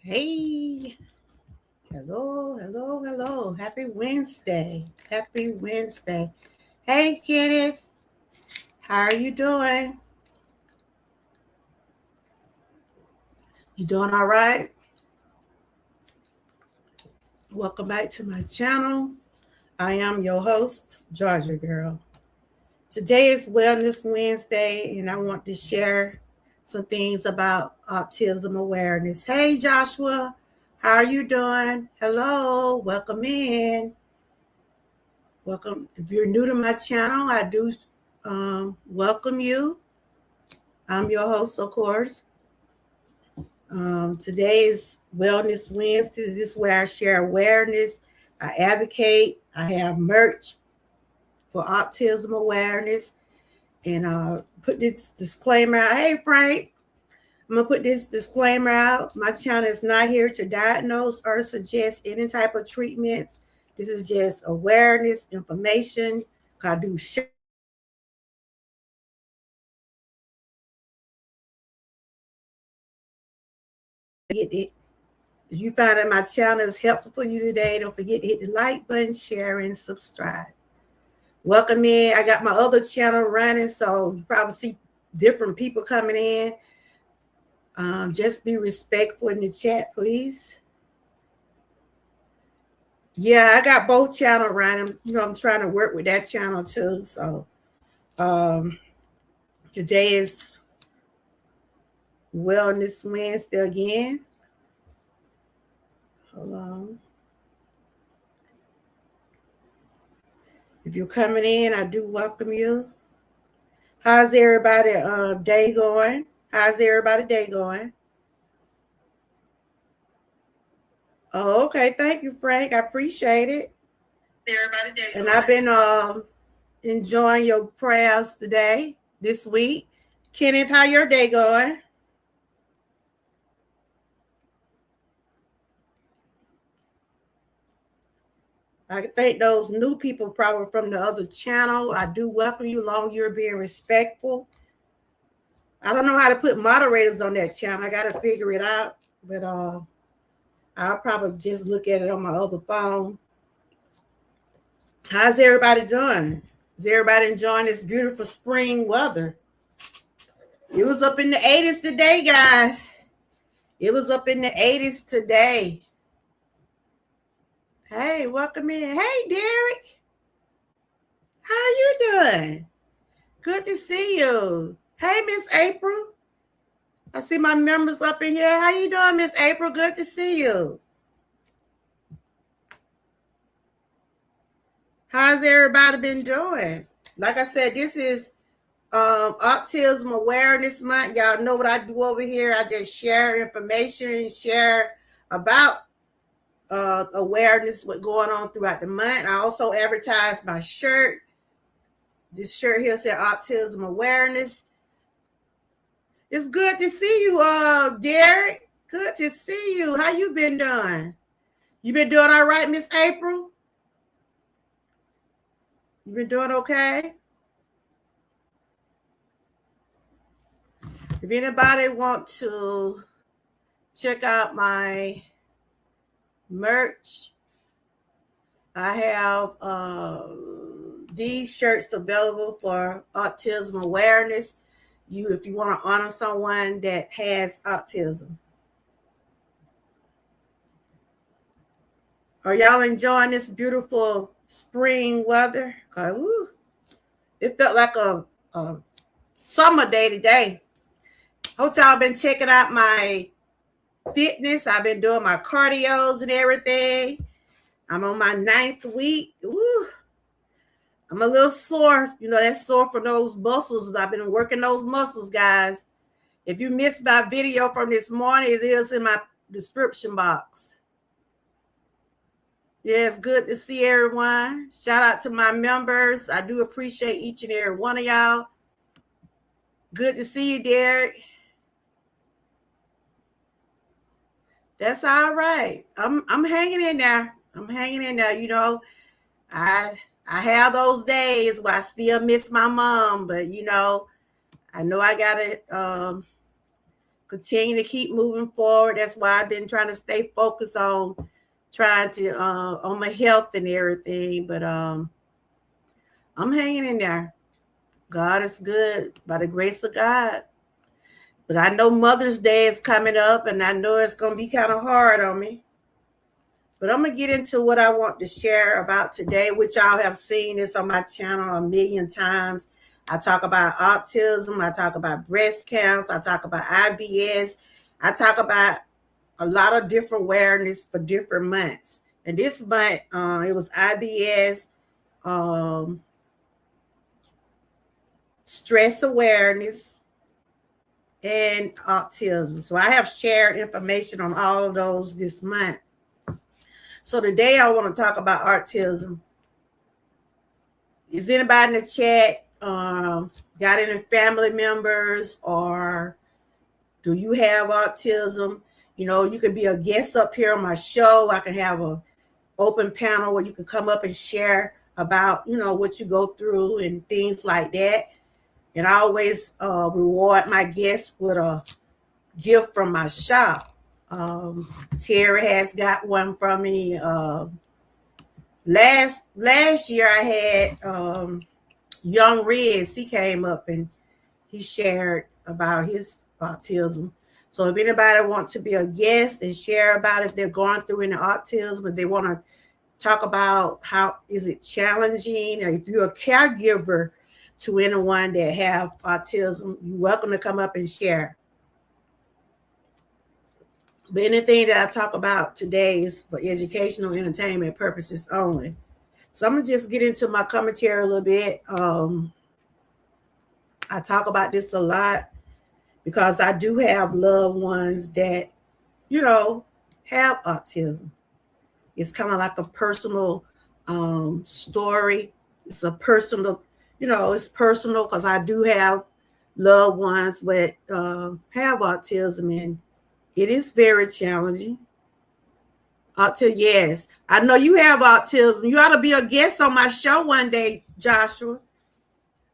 Hey, hello. Happy Wednesday. Happy Wednesday. Hey, Kenneth, how are you doing? You doing all right? Welcome back to my channel. I am your host, Georgia Girl. Today is Wellness Wednesday, and I want to share some things about autism awareness. Hey, Joshua, how are you doing? Hello, welcome in. Welcome. If you're new to my channel, I do welcome you. I'm your host, of course. Today is Wellness Wednesday. This is where I share awareness. I advocate. I have merch for autism awareness. And put this disclaimer out. Hey, Frank, I'm going to put this disclaimer out. My channel is not here to diagnose or suggest any type of treatments. This is just awareness, information. I do share. If you find that my channel is helpful for you today, don't forget to hit the like button, share, and subscribe. Welcome in. I got my other channel running, so you probably see different people coming in. Just be respectful in the chat, please. Yeah, I got both channels running. I'm trying to work with that channel too. So today is Wellness Wednesday again. Hold on. If you're coming in, I do welcome you. How's everybody day going? How's everybody day going? Oh, okay. Thank you, Frank. I appreciate it. Everybody day going. And I've been enjoying your prayers today, this week. Kenneth, how your day going? I think those new people probably from the other channel. I do welcome you long you're being respectful. I don't know how to put moderators on that channel. I got to figure it out. But I'll probably just look at it on my other phone. How's everybody doing? Is everybody enjoying this beautiful spring weather? It was up in the 80s today, guys. It was up in the 80s today. Hey, welcome in. Hey, Derek. How are you doing? Good to see you. Hey, Miss April. I see my members up in here. How you doing, Miss April? Good to see you. How's everybody been doing? Like I said, this is Autism Awareness Month. Y'all know what I do over here. I just share information, share about awareness, what's going on throughout the month. I also advertise my shirt. This shirt here said Autism Awareness. It's good to see you, Derek. Good to see you. How you been doing? You been doing all right, Miss April? You been doing okay? If anybody want to check out my merch, I have these shirts available for autism awareness. If you want to honor someone that has autism. Are y'all enjoying this beautiful spring weather? It felt like a summer day today. Hope y'all been checking out my fitness. I've been doing my cardios and everything. I'm on my 9th week. Woo. I'm a little sore. That's sore for those muscles. I've been working those muscles, guys. If you missed my video from this morning, it is in my description box. Yeah, it's good to see everyone. Shout out to my members. I do appreciate each and every one of y'all. Good to see you, Derek. That's all right. I'm hanging in there. I'm hanging in there. I have those days where I still miss my mom, but I know I gotta continue to keep moving forward. That's why I've been trying to stay focused on trying to on my health and everything. But I'm hanging in there. God is good by the grace of God. But I know Mother's Day is coming up, and I know it's going to be kind of hard on me. But I'm going to get into what I want to share about today, which y'all have seen this on my channel a million times. I talk about autism. I talk about breast cancer. I talk about IBS. I talk about a lot of different awareness for different months. And this month, it was IBS, stress awareness, and autism. So I have shared information on all of those this month. So today I want to talk about autism. Is anybody in the chat got any family members, or do you have autism? You know, you can be a guest up here on my show. I can have an open panel where you can come up and share about, you know, what you go through and things like that. And I always reward my guests with a gift from my shop. Terry has got one from me. Last year I had Young Riz. He came up and he shared about his autism. So if anybody wants to be a guest and share about if they're going through any autism, if they want to talk about how is it challenging, or if you're a caregiver to anyone that have autism, you're welcome to come up and share. But anything that I talk about today is for educational entertainment purposes only. So I'm going to just get into my commentary a little bit. I talk about this a lot because I do have loved ones that, you know, have autism. It's kind of like a personal story. It's a personal, you know, it's personal because I do have loved ones that have autism, and it is very challenging. Yes, I know you have autism. You ought to be a guest on my show one day, Joshua.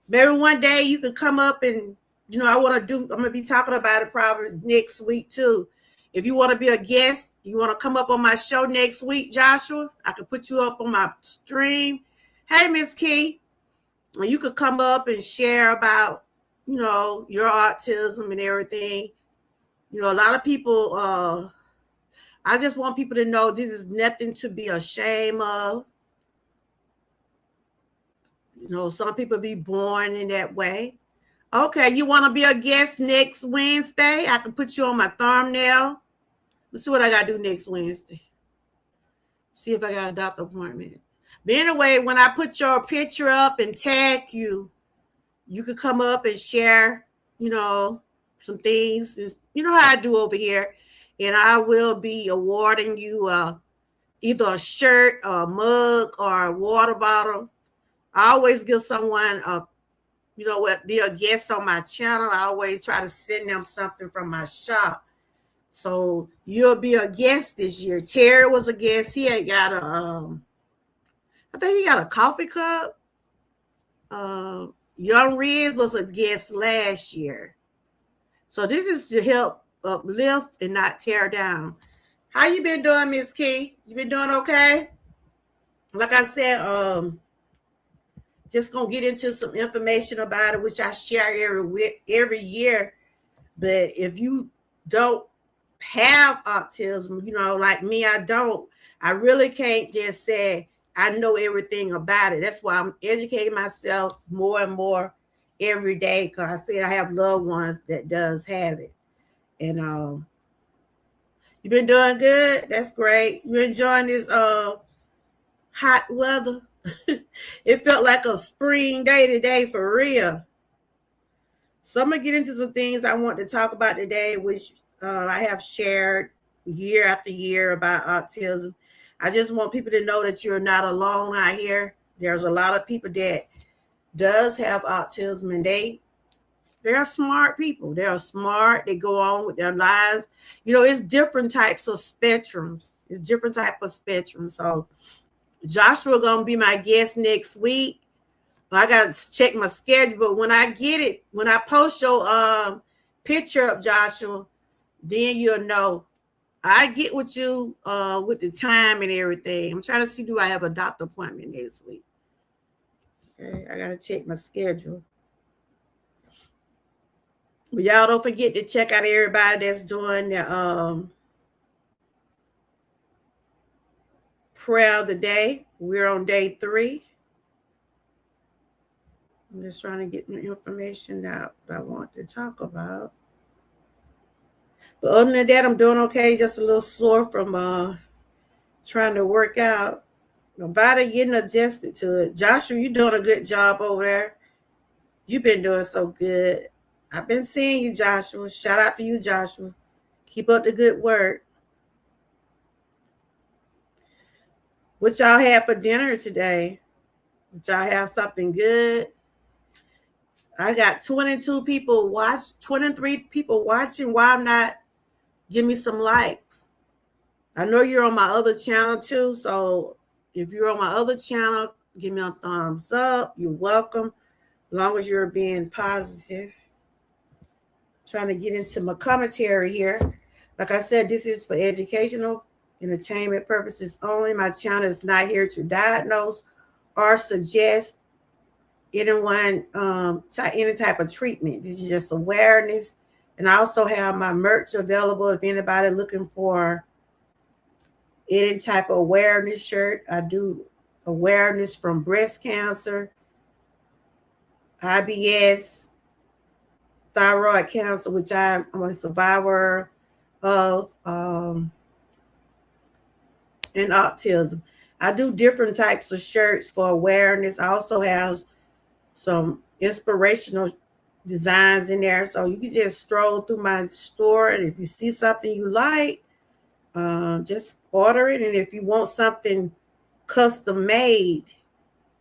Maybe one day you can come up and, you know, I'm going to be talking about it probably next week too. If you want to be a guest, you want to come up on my show next week, Joshua, I can put you up on my stream. Hey, Miss Key, you could come up and share about, you know, your autism and everything. You know, a lot of people, I just want people to know this is nothing to be ashamed of. You know, some people be born in that way. Okay, you want to be a guest next Wednesday? I can put you on my thumbnail. Let's see what I got to do next Wednesday. See if I got a doctor appointment. But anyway, when I put your picture up and tag you, you could come up and share, you know, some things. You know how I do over here. And I will be awarding you either a shirt, a mug, or a water bottle. I always give someone you know what, be a guest on my channel. I always try to send them something from my shop. So you'll be a guest this year. Terry was a guest. He had got I think he got a coffee cup. Young Riz was a guest last year. So this is to help uplift and not tear down. How you been doing, Miss Key? You been doing okay? Like I said, just gonna get into some information about it, which I share every year. But if you don't have autism, you know, like me, I really can't just say I know everything about it. That's why I'm educating myself more and more every day, because I said I have loved ones that does have it. And you've been doing good. That's great. You enjoying this hot weather? It felt like a spring day today, for real. So I'm gonna get into some things I want to talk about today, which I have shared year after year about autism. I just want people to know that you're not alone out here. There's a lot of people that does have autism, and they're smart people. They're smart. They go on with their lives. You know, it's different types of spectrums. It's different type of spectrums. So Joshua gonna be my guest next week. I gotta check my schedule, but when I get it, when I post your picture of Joshua, Then you'll know. I get with you with the time and everything. I'm trying to see, do I have a doctor appointment next week? Okay, I gotta check my schedule. But y'all don't forget to check out everybody that's doing the prayer of the day. We're on day 3. I'm just trying to get the information out that I want to talk about. But other than that, I'm doing okay. Just a little sore from trying to work out. My body getting adjusted to it. Joshua, you doing a good job over there. You've been doing so good. I've been seeing you, Joshua. Shout out to you, Joshua. Keep up the good work. What y'all have for dinner today? Did y'all have something good? I got 23 people watching. Why not give me some likes? I know you're on my other channel too, so if you're on my other channel, give me a thumbs up. You're welcome, as long as you're being positive. Trying to get into my commentary here. Like I said, this is for educational, entertainment purposes only. My channel is not here to diagnose or suggest anyone any type of treatment. This is just awareness. And I also have my merch available if anybody looking for any type of awareness shirt. I do awareness from breast cancer, IBS, thyroid cancer, which I'm a survivor of, and autism. I do different types of shirts for awareness. I also have some inspirational designs in there, so you can just stroll through my store, and if you see something you like, just order it. And if you want something custom made,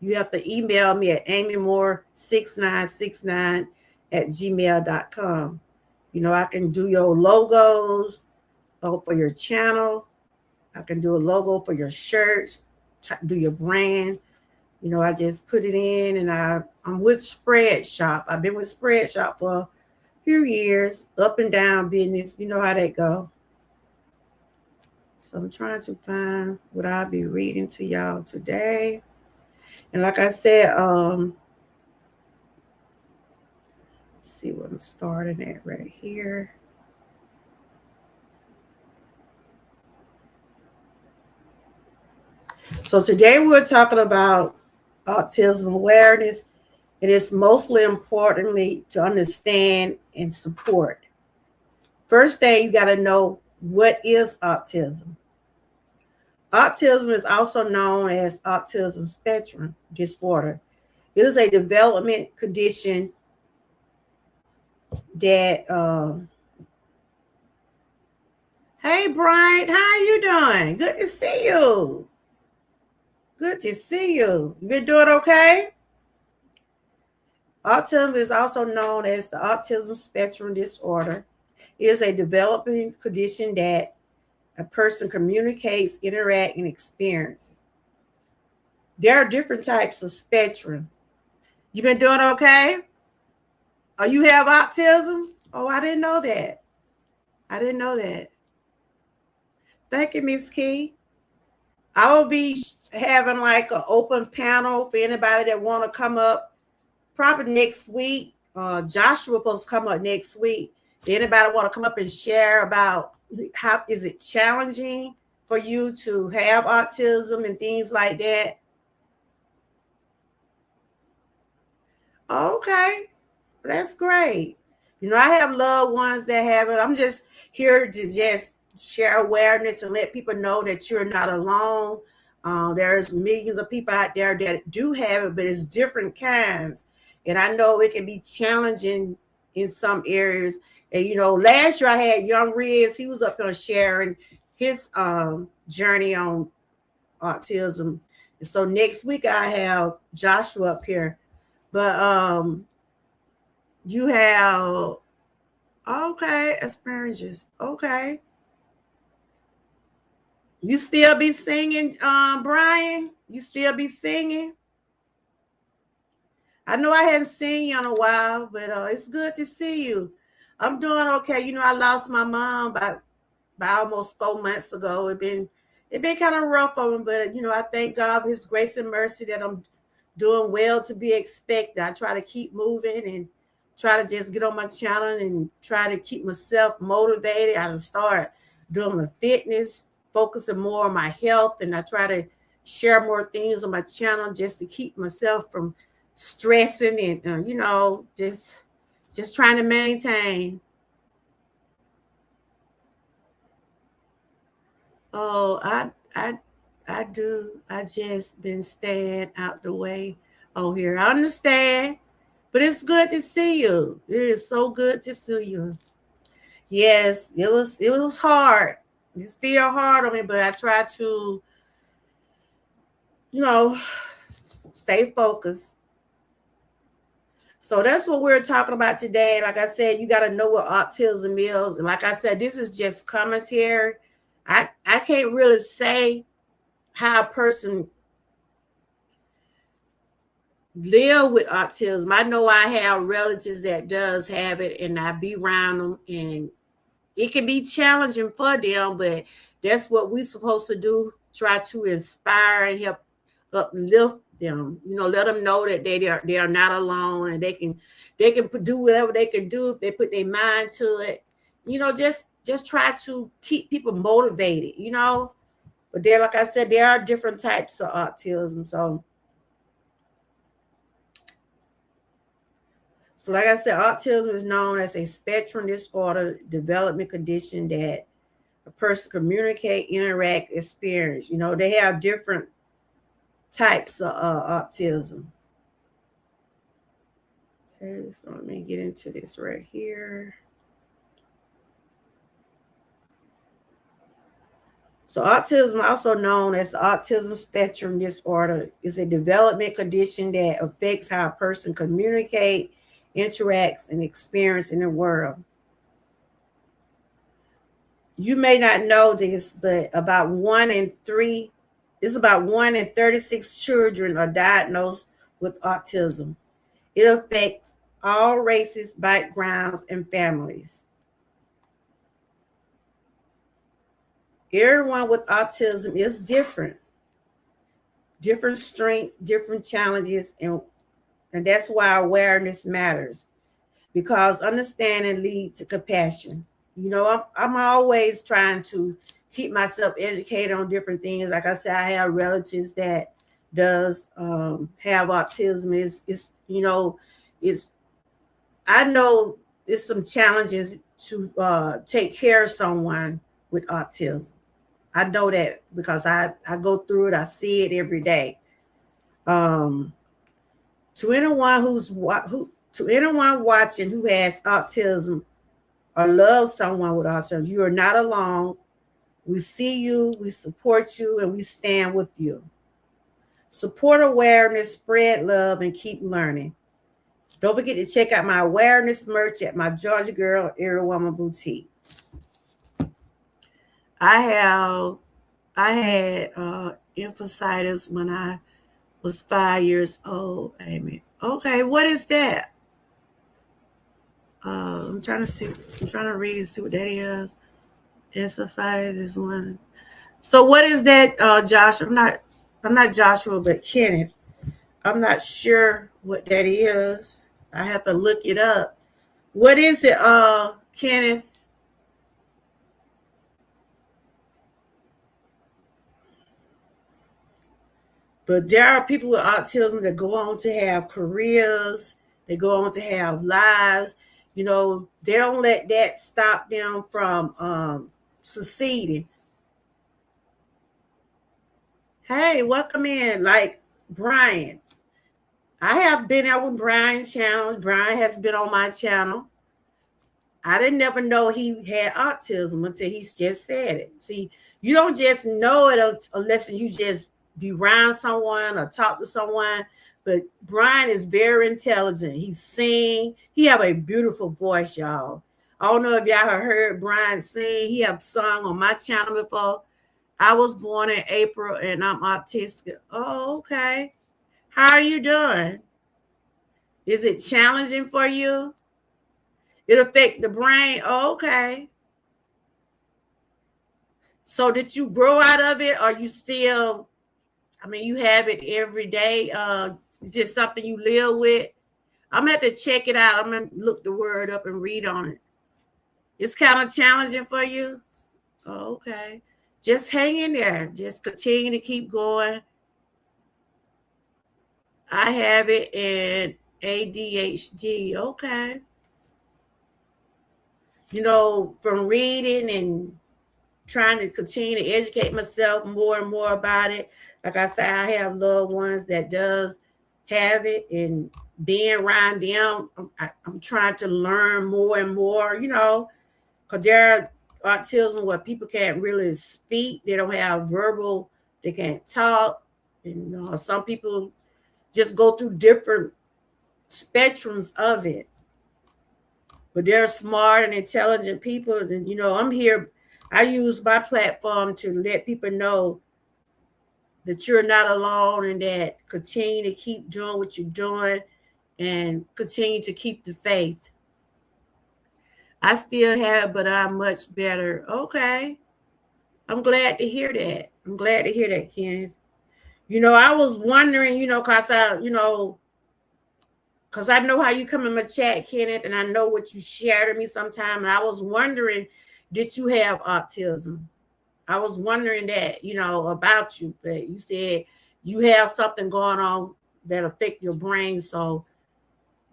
you have to email me at amymore6969@gmail.com. You know, I can do your logos for your channel. I can do a logo for your shirts, do your brand. You know, I just put it in, and I'm with Spread Shop. I've been with Spread Shop for a few years, up and down business. You know how that go. So I'm trying to find what I'll be reading to y'all today. And like I said, let's see what I'm starting at right here. So today we're talking about autism awareness, and it's mostly importantly to understand and support. First thing, you got to know, what is autism? Autism is also known as autism spectrum disorder. It is a development condition that hey Brian, how are you doing? Good to see you. Good to see you. You been doing okay? Autism is also known as the autism spectrum disorder. It is a developing condition that a person communicates, interact, and experiences. There are different types of spectrum. You been doing okay? Oh, you have autism? Oh, I didn't know that. I didn't know that. Thank you, Miss Key. I will be having like an open panel for anybody that want to come up probably next week. Joshua supposed to come up next week. Anybody want to come up and share about how is it challenging for you to have autism and things like that? Okay, that's great. You know, I have loved ones that have it. I'm just here to just share awareness and let people know that you're not alone. There's millions of people out there that do have it, but it's different kinds. And I know it can be challenging in some areas. And, you know, last year I had Young Riz. He was up there sharing his journey on autism. And so next week I have Joshua up here. But you have, okay, asparagus. Okay. You still be singing, Brian? You still be singing? I know I hadn't seen you in a while, but it's good to see you. I'm doing okay. I lost my mom by almost 4 months ago. It been kind of rough on me, but I thank God for His grace and mercy that I'm doing well to be expected. I try to keep moving and try to just get on my channel and try to keep myself motivated. I start doing my fitness, focusing more on my health, and I try to share more things on my channel just to keep myself from stressing and just trying to maintain. Oh, I do. I just been staying out the way on here. I understand, but it's good to see you. It is so good to see you. Yes, it was hard. It's still hard on me, but I try to, you know, stay focused. So that's what we're talking about today. Like I said, you got to know what autism is. And like I said, this is just commentary. I can't really say how a person live with autism. I know I have relatives that does have it, and I be around them, and it can be challenging for them, but that's what we're supposed to do. Try to inspire and help uplift them. Let them know that they are not alone, and they can do whatever they can do if they put their mind to it. Just try to keep people motivated. But there, like I said, there are different types of autism. So like I said, autism is known as a spectrum disorder development condition that a person communicate, interact, experience. They have different types of autism. Okay, so let me get into this right here. So autism, also known as the autism spectrum disorder, is a development condition that affects how a person communicate, interacts, and experience in the world. You may not know this, but about 1 in 36 children are diagnosed with autism. It affects all races, backgrounds, and families. Everyone with autism is different strength, different challenges, and that's why awareness matters, because understanding leads to compassion. I'm always trying to keep myself educated on different things. Like I said, I have relatives that does have autism. It's I know it's some challenges to take care of someone with autism. I know that because I go through it. I see it every day. Um, to anyone to anyone watching who has autism or loves someone with autism, you are not alone. We see you, we support you, and we stand with you. Support awareness, spread love, and keep learning. Don't forget to check out my awareness merch at my Georgia Girl Era Woman Boutique. I had enthesitis when I was 5 years old. Amy. Okay, what is that? I'm trying to see. I'm trying to read and see what that is. Encephalitis is one. So what is that, Joshua? I'm not Joshua, but Kenneth. I'm not sure what that is. I have to look it up. What is it, Kenneth? But there are people with autism that go on to have careers, they go on to have lives. They don't let that stop them from succeeding. Hey, welcome in, like Brian. I have been out with Brian's channel. Brian has been on my channel. I didn't never know he had autism until he just said it. See, you don't just know it unless you just be around someone or talk to someone. But Brian is very intelligent. He sing. He have a beautiful voice, y'all. I don't know if y'all have heard Brian sing. He have sung on my channel before. I was born in April and I'm autistic. Oh, okay. How are you doing? Is it challenging for you? It affect the brain. Oh, okay. So did you grow out of it, or you still? I mean, you have it every day. Just something you live with. I'm gonna have to check it out. I'm gonna look the word up and read on it. It's kind of challenging for you. Oh, okay. Just hang in there. Just continue to keep going. I have it in ADHD. Okay. From reading and trying to continue to educate myself more and more about it. Like I said, I have loved ones that does have it, and being around them, I'm trying to learn more and more, because there are autism where people can't really speak. They don't have verbal, they can't talk. And some people just go through different spectrums of it. But they're smart and intelligent people. And, I'm here. I use my platform to let people know that you're not alone, and that continue to keep doing what you're doing and continue to keep the faith. I still have, but I'm much better. Okay. I'm glad to hear that. I'm glad to hear that, Kenneth. I was wondering, because I know how you come in my chat, Kenneth, and I know what you share to me sometime. And I was wondering, did you have autism? I was wondering that, about you. But you said you have something going on that affect your brain. So,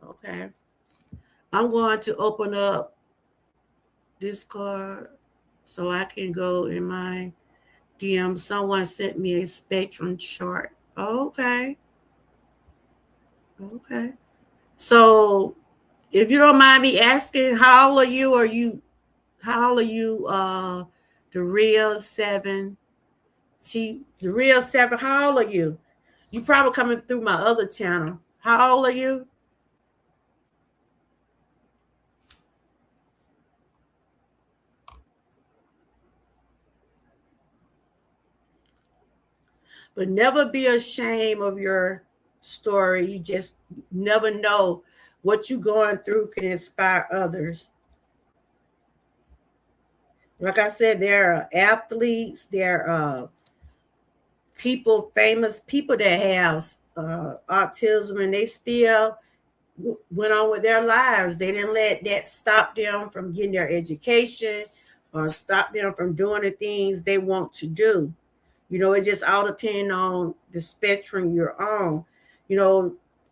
okay. I'm going to open up this card so I can go in my DM. Someone sent me a spectrum chart. Okay. Okay. So if you don't mind me asking, how old are you? How old are you? The real seven. The real seven. How old are you? You probably coming through my other channel. How old are you? But never be ashamed of your story. You just never know what you're going through can inspire others. Like I said, there are athletes, there are people, famous people that have autism, and they still went on with their lives. They didn't let that stop them from getting their education or stop them from doing the things they want to do. It just all depends on the spectrum you're on.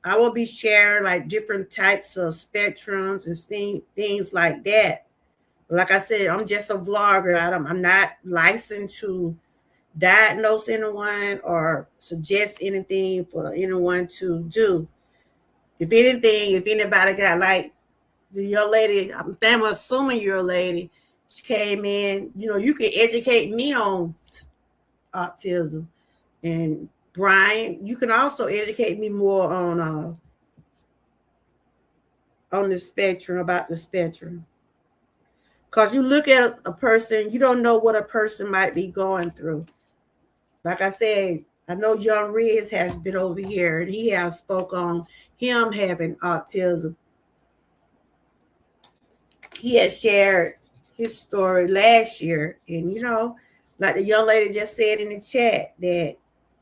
I will be sharing like different types of spectrums and things like that. Like I said, I'm just a vlogger. I'm not licensed to diagnose anyone or suggest anything for anyone to do. If anything, if anybody got like the young lady, I'm assuming you're a lady, she came in, you can educate me on autism. And Brian, you can also educate me more on the spectrum, about the spectrum. Because you look at a person, you don't know what a person might be going through. Like I said, I know Young Riz has been over here, and he has spoke on him having autism. He has shared his story last year, and like the young lady just said in the chat, that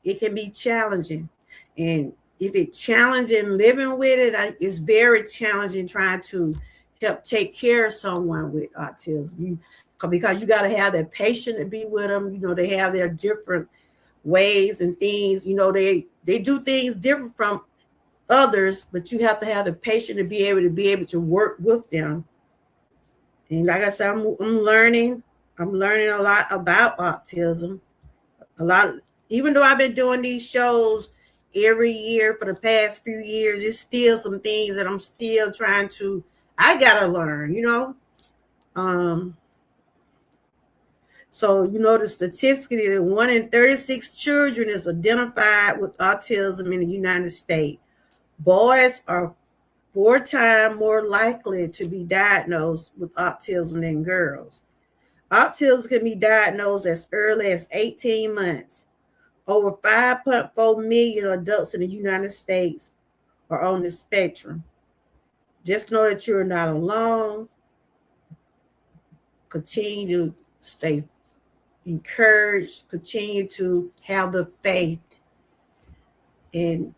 it can be challenging. And if it's challenging living with it, it's very challenging trying to help take care of someone with autism. Because you got to have that patient to be with them. They have their different ways and things. They do things different from others, but you have to have the patient to be able to work with them. And like I said, I'm learning. I'm learning a lot about autism. Even though I've been doing these shows every year for the past few years, it's still some things that I'm still trying to. I gotta learn. So the statistic is 1 in 36 children is identified with autism in the United States. Boys are 4 times more likely to be diagnosed with autism than girls. Autism can be diagnosed as early as 18 months. Over 5.4 million adults in the United States are on the spectrum. Just know that you're not alone. continue to stay encouraged, continue to have the faith. And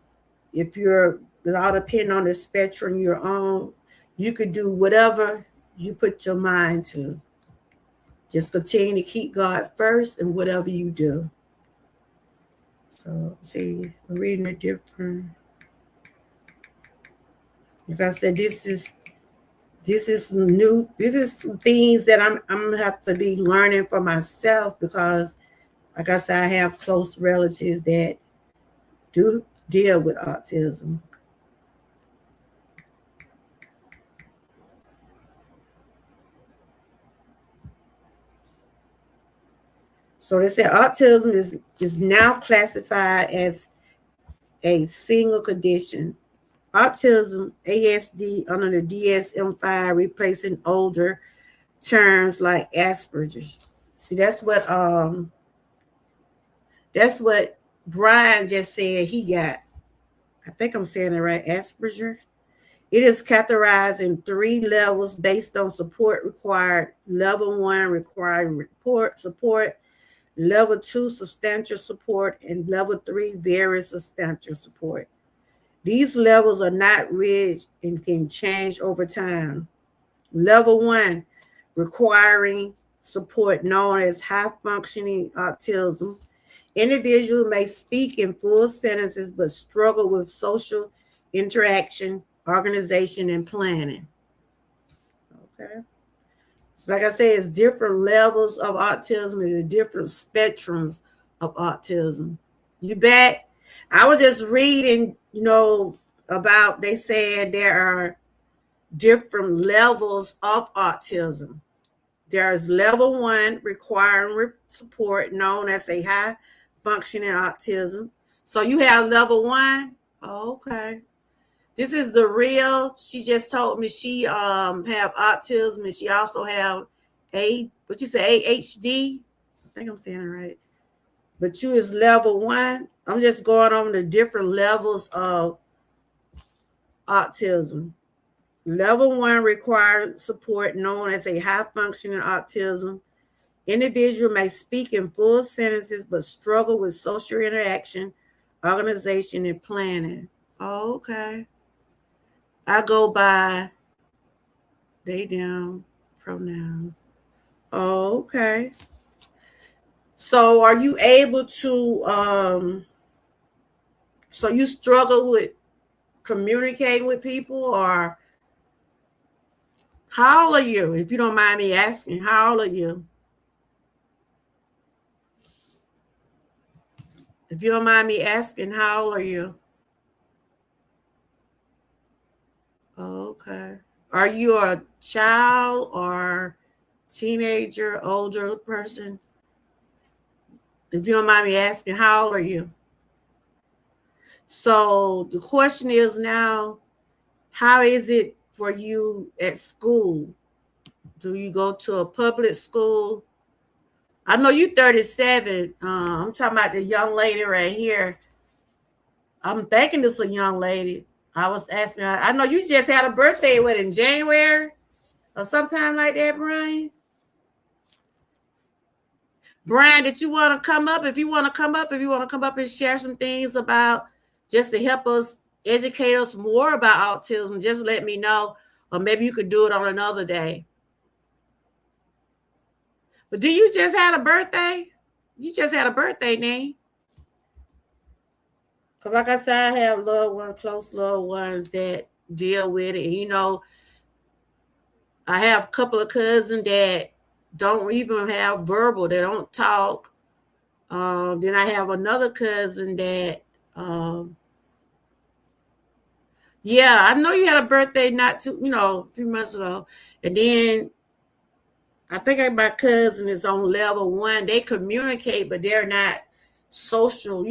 if you're all depending on the spectrum you're on, you could do whatever you put your mind to. Just continue to keep God first in whatever you do. So, see, I'm reading a different. Like I said, this is new. This is some things that I'm gonna have to be learning for myself because, like I said, I have close relatives that do deal with autism. So they said autism is now classified as a single condition. Autism, ASD, under the DSM-5, replacing older terms like Asperger's. See, that's what Brian just said he got. I think I'm saying it right, Asperger. It is categorized in 3 levels based on support required. Level 1 requiring support, level 2 substantial support, and level 3 very substantial support. These levels are not rigid and can change over time. Level 1 requiring support, known as high functioning autism. Individuals may speak in full sentences but struggle with social interaction, organization, and planning. Okay. So like I said, it's different levels of autism and the different spectrums of autism. You bet. I was just reading, about, they said there are different levels of autism. There's level 1 requiring support, known as a high functioning autism. So you have level 1. Okay. This is the real. She just told me she have autism and she also have what you say, AHD. I think I'm saying it right. But you is level 1. I'm just going on the different levels of autism. Level 1 requires support, known as a high functioning autism. Individual may speak in full sentences but struggle with social interaction, organization, and planning. Okay. I go by they, them pronouns. Okay. So are you able to so you struggle with communicating with people, or how old are you? If you don't mind me asking, how old are you? If you don't mind me asking, how old are you? Okay. Are you a child or teenager, older person? If you don't mind me asking, how old are you? So the question is now, how is it for you at school? Do you go to a public school? I know you're 37. I'm talking about the young lady right here. I'm thinking this is a young lady. I was asking her, I know you just had a birthday, what, in January or sometime like that, Brian? Brian, did you want to come up? If you want to come up and share some things about, just to help us educate us more about autism, just let me know. Or maybe you could do it on another day. But do you just had a birthday? You just had a birthday, Nate. Because like I said, I have loved ones, close loved ones that deal with it. And, I have a couple of cousins that don't even have verbal. They don't talk. Then I have another cousin that, yeah, I know you had a birthday not too, a few months ago. And then I think my cousin is on level 1. They communicate, but they're not social,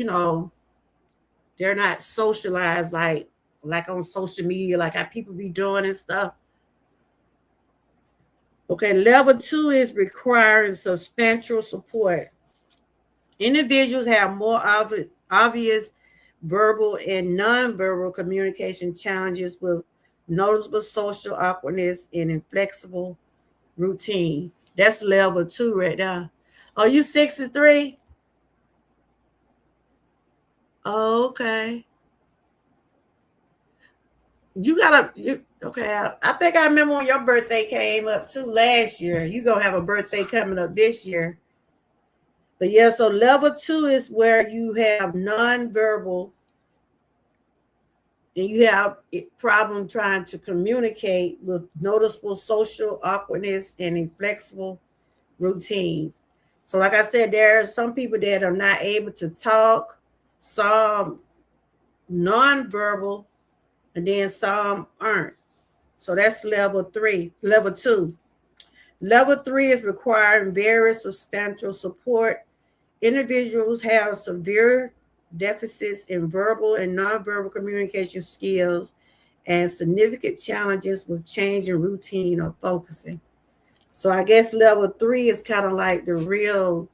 they're not socialized like on social media, like how people be doing and stuff. Okay, level 2 is requiring substantial support. Individuals have more obvious verbal and nonverbal communication challenges with noticeable social awkwardness and inflexible routine. That's level 2 right now. Are you 63? Oh, okay. Okay. I think I remember when your birthday came up too last year. You gonna have a birthday coming up this year. But yeah, so level 2 is where you have nonverbal and you have a problem trying to communicate with noticeable social awkwardness and inflexible routines. So, like I said, there are some people that are not able to talk, some nonverbal, and then some aren't. So that's level 3, level 2. Level 3 is requiring very substantial support. Individuals have severe deficits in verbal and nonverbal communication skills and significant challenges with changing routine or focusing. So I guess level 3 is kind of like the real,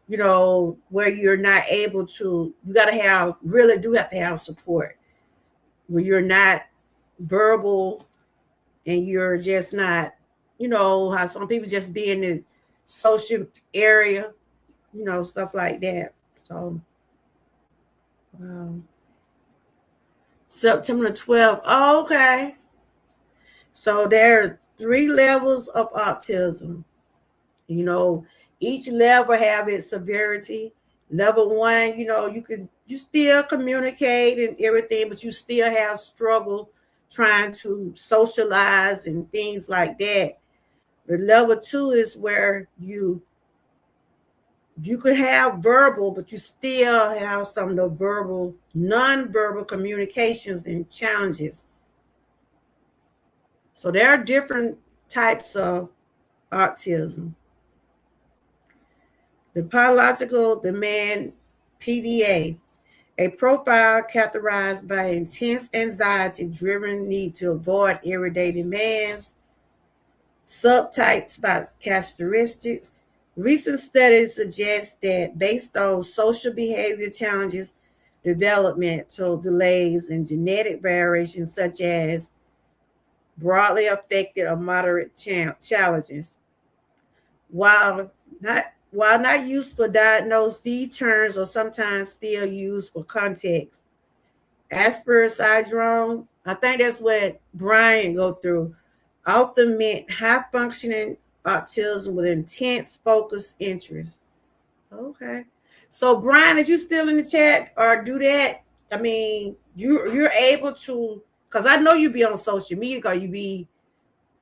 where you're not able to, you got to have, really do have to have support where you're not verbal and you're just not, how some people just be in the social area, stuff like that. So, September 12th. Oh, okay. So there's 3 levels of autism. You know, each level have its severity. Level 1, you still communicate and everything, but you still have struggle trying to socialize and things like that. The level 2 is where you could have verbal, but you still have some of the non-verbal communications and challenges. So there are different types of autism. The pathological demand PDA, a profile characterized by intense anxiety-driven need to avoid everyday demands, subtypes by characteristics. Recent studies suggest that based on social behavior challenges, developmental delays, and genetic variations such as broadly affected or moderate challenges. While not used for diagnose, these terms are sometimes still used for context. Asperger's syndrome, I think that's what Brian go through, often meant high functioning autism with intense focused interest. Okay. So Brian, is you still in the chat or do that? I mean, you're able to, because I know you be on social media because you be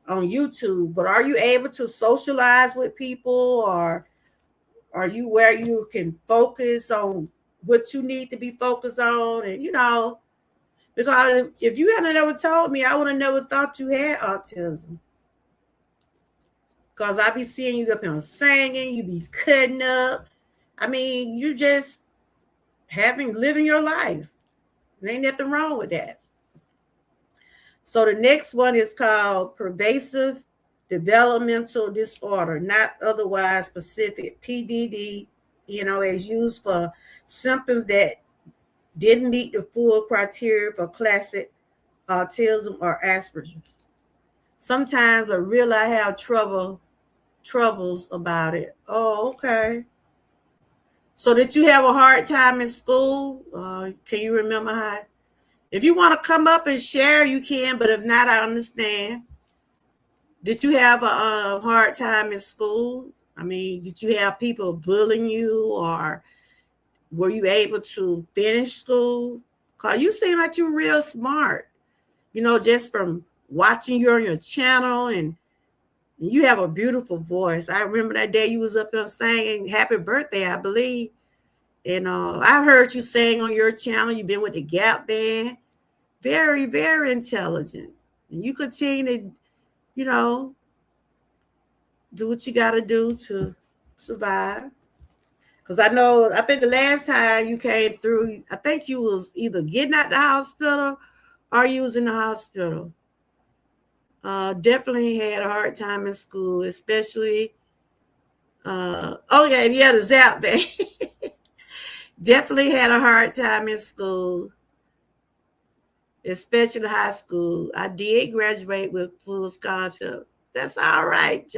on YouTube, but are you able to socialize with people, or are you where you can focus on what you need to be focused on? And because if you hadn't ever told me, I would have never thought you had autism. Because I be seeing you up here singing, you be cutting up. I mean, you just living your life. There ain't nothing wrong with that. So the next one is called pervasive developmental disorder, not otherwise specific. PDD, is used for symptoms that didn't meet the full criteria for classic autism or Asperger's. Sometimes, but really I have troubles about it. Oh, okay. So did you have a hard time in school? Can you remember how? If you want to come up and share, you can, but if not, I understand. Did you have a hard time in school? I mean, did you have people bullying you, or were you able to finish school? Because you seem like you're real smart, just from watching you on your channel, and you have a beautiful voice. I remember that day you was up there singing happy birthday, I believe. And I heard you sing on your channel. You've been with the Gap Band. Very, very intelligent. And you continue to, you know, do what you got to do to survive. Because I think the last time you came through, I think you was either getting out the hospital or you was in the hospital. Definitely had a hard time in school, especially, the Zap Band. Definitely had a hard time in school, especially high school. I did graduate with full scholarship. That's all right,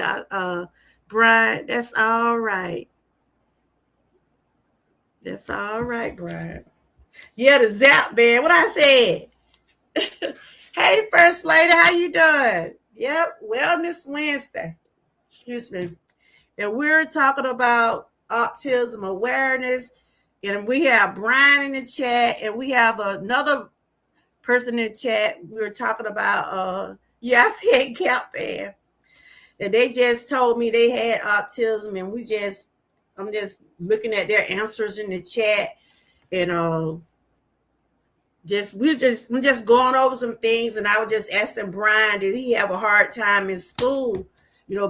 Brian. That's all right. That's all right, Brian. Yeah, the Zap man. What I said. Hey, First Lady, how you doing? Yep, Wellness Wednesday. Excuse me. And we're talking about autism awareness. And we have Brian in the chat, and we have another person in the chat. We were talking about yeah, I said Cap man. And they just told me they had autism, and I'm just looking at their answers in the chat, and I'm just going over some things, and I was just asking Brian, did he have a hard time in school,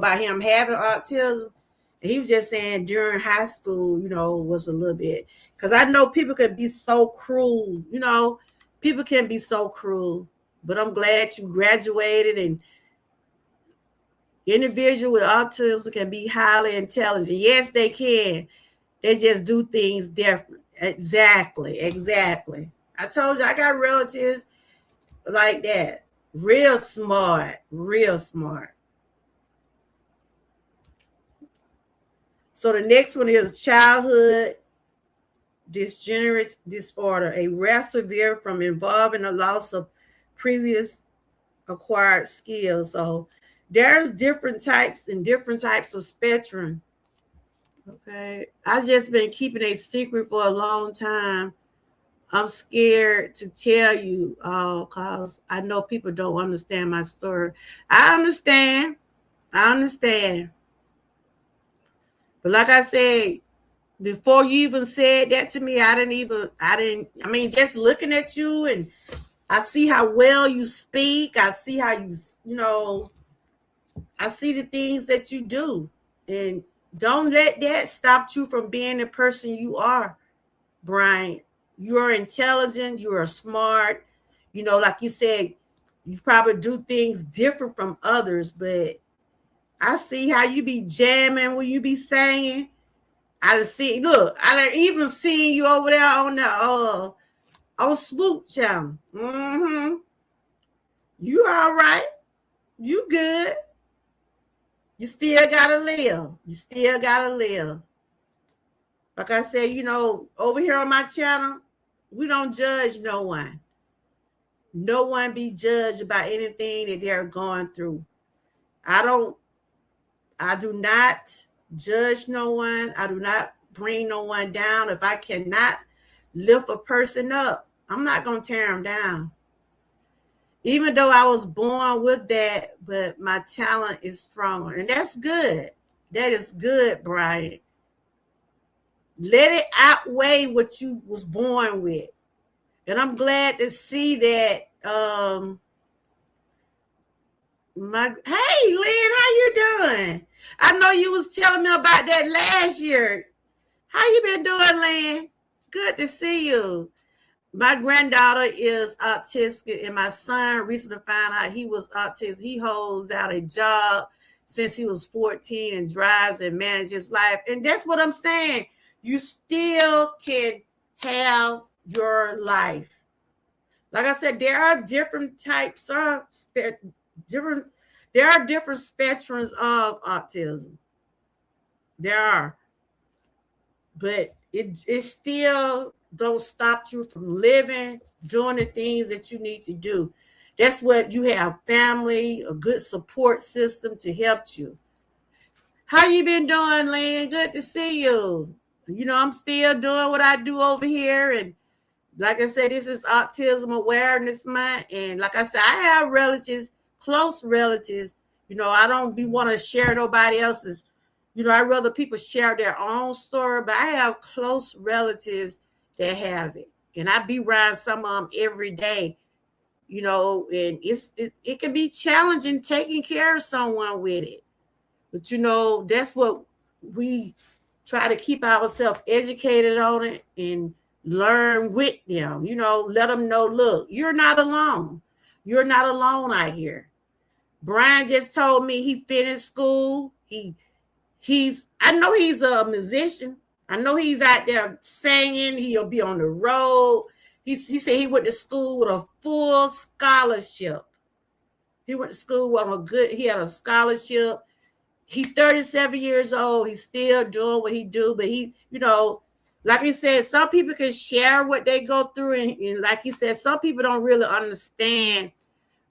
by him having autism? And he was just saying during high school, was a little bit, because I know people could be so cruel, people can be so cruel, but I'm glad you graduated, and individual with autism can be highly intelligent. Yes, they can. They just do things different. Exactly. I told you I got relatives like that. Real smart. So the next one is childhood degenerate disorder, a rare severe from involving a loss of previous acquired skills. So there's different types of spectrum. Okay. I just been keeping a secret for a long time. I'm scared to tell you because I know people don't understand my story. I understand. But like I said, before you even said that to me, I mean, just looking at you, and I see how well you speak. I see how I see the things that you do. And don't let that stop you from being the person you are, Brian. You are intelligent. You are smart. Like you said, you probably do things different from others, but I see how you be jamming when you be singing. I done even seen you over there on the on Swoop Channel. Mm-hmm. You all right. You good. You still gotta live. Like I said, over here on my channel, we don't judge no one. No one be judged about anything that they're going through. I do not judge no one. I do not bring no one down. If I cannot lift a person up, I'm not going to tear them down. Even though I was born with that, but my talent is stronger. And that's good. That is good, Brian. Let it outweigh what you was born with. And I'm glad to see that. Hey, Lynn, how you doing? I know you was telling me about that last year. How you been doing, Lynn? Good to see you. My granddaughter is autistic, and my son recently found out he was autistic. He holds out a job since he was 14 and drives and manages life. And that's what I'm saying. You still can have your life. Like I said, there are different types of different. There are different spectrums of autism. There are, but it still don't stop you from living, doing the things that you need to do. That's what you have: family, a good support system to help you. How you been doing, Lynn? Good to see you. I'm still doing what I do over here, and like I said, this is Autism Awareness Month. And like I said, I have relatives, close relatives. I don't want to share nobody else's. I'd rather people share their own story, but I have close relatives that have it. And I be around some of them every day, and it can be challenging taking care of someone with it. But, that's what we try to keep ourselves educated on it and learn with them, let them know, look, you're not alone. You're not alone out here. Brian just told me he finished school. I know he's a musician. I know he's out there singing. He'll be on the road. He said he went to school with a full scholarship. He went to school with he had a scholarship. He's 37 years old. He's still doing what he do, but he, like he said, some people can share what they go through, and like he said, some people don't really understand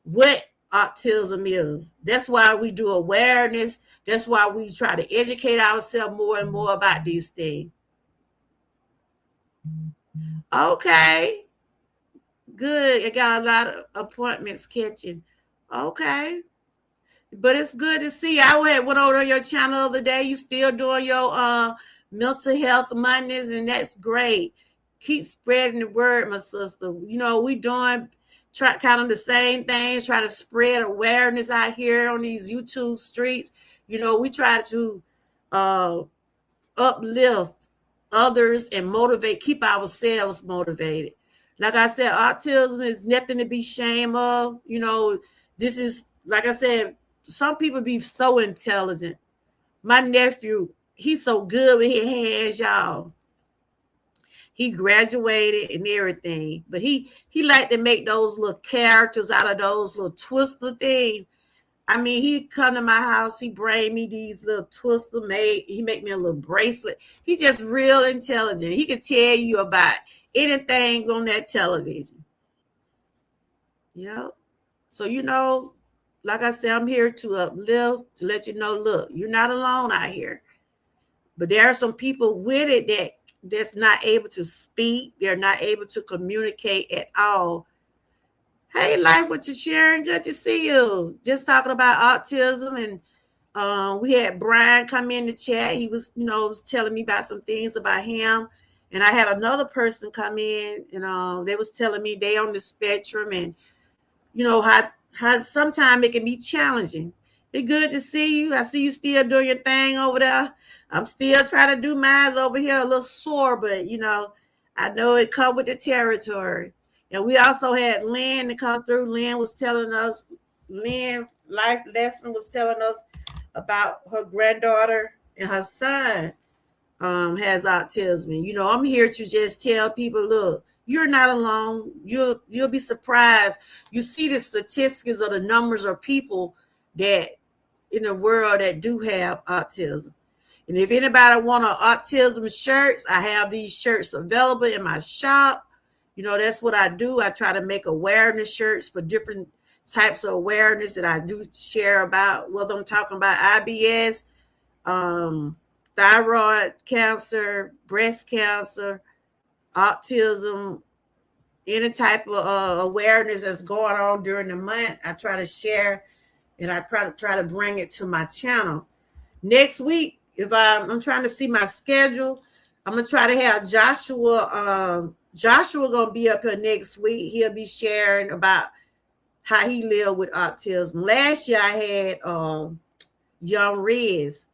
what autism is. That's why we do awareness. That's why we try to educate ourselves more and more about these things. Okay, good. I got a lot of appointments catching. Okay. But it's good to see. I went over to your channel the other day. You still doing your mental health Mondays, and that's great. Keep spreading the word, my sister. We doing kind of the same things, trying to spread awareness out here on these YouTube streets. We try to uh, uplift others and motivate, keep ourselves motivated. Like I said, autism is nothing to be ashamed of. This is, like I said, some people be so intelligent. My nephew, he's so good with his hands, y'all. He graduated and everything, but he liked to make those little characters out of those little twister things. I mean, he come to my house, he bring me these little twister made. He make me a little bracelet. He just real intelligent. He can tell you about anything on that television. Yep. So like I said, I'm here to uplift, to let you know, look, you're not alone out here. But there are some people with it that's not able to speak. They're not able to communicate at all. Hey, Life, what you sharing? Good to see you. Just talking about autism, and we had Brian come in the chat. He was, was telling me about some things about him. And I had another person come in, and they was telling me they on the spectrum, and how sometimes it can be challenging. It's good to see you. I see you still doing your thing over there. I'm still trying to do mine over here, a little sore, but I know it come with the territory. And we also had Lynn to come through. Lynn Life Lesson was telling us about her granddaughter and her son has autism. And, I'm here to just tell people, look, you're not alone. You'll be surprised. You see the statistics of the numbers of people that in the world that do have autism. And if anybody want an autism shirts, I have these shirts available in my shop. That's what I do. I try to make awareness shirts for different types of awareness that I do share about, whether I'm talking about IBS, thyroid cancer, breast cancer, autism, any type of awareness that's going on during the month. I try to share, and I try to bring it to my channel. Next week, if I'm trying to see my schedule, I'm gonna try to have Joshua. Joshua gonna be up here next week. He'll be sharing about how he lived with autism. Last year I had Young Riz.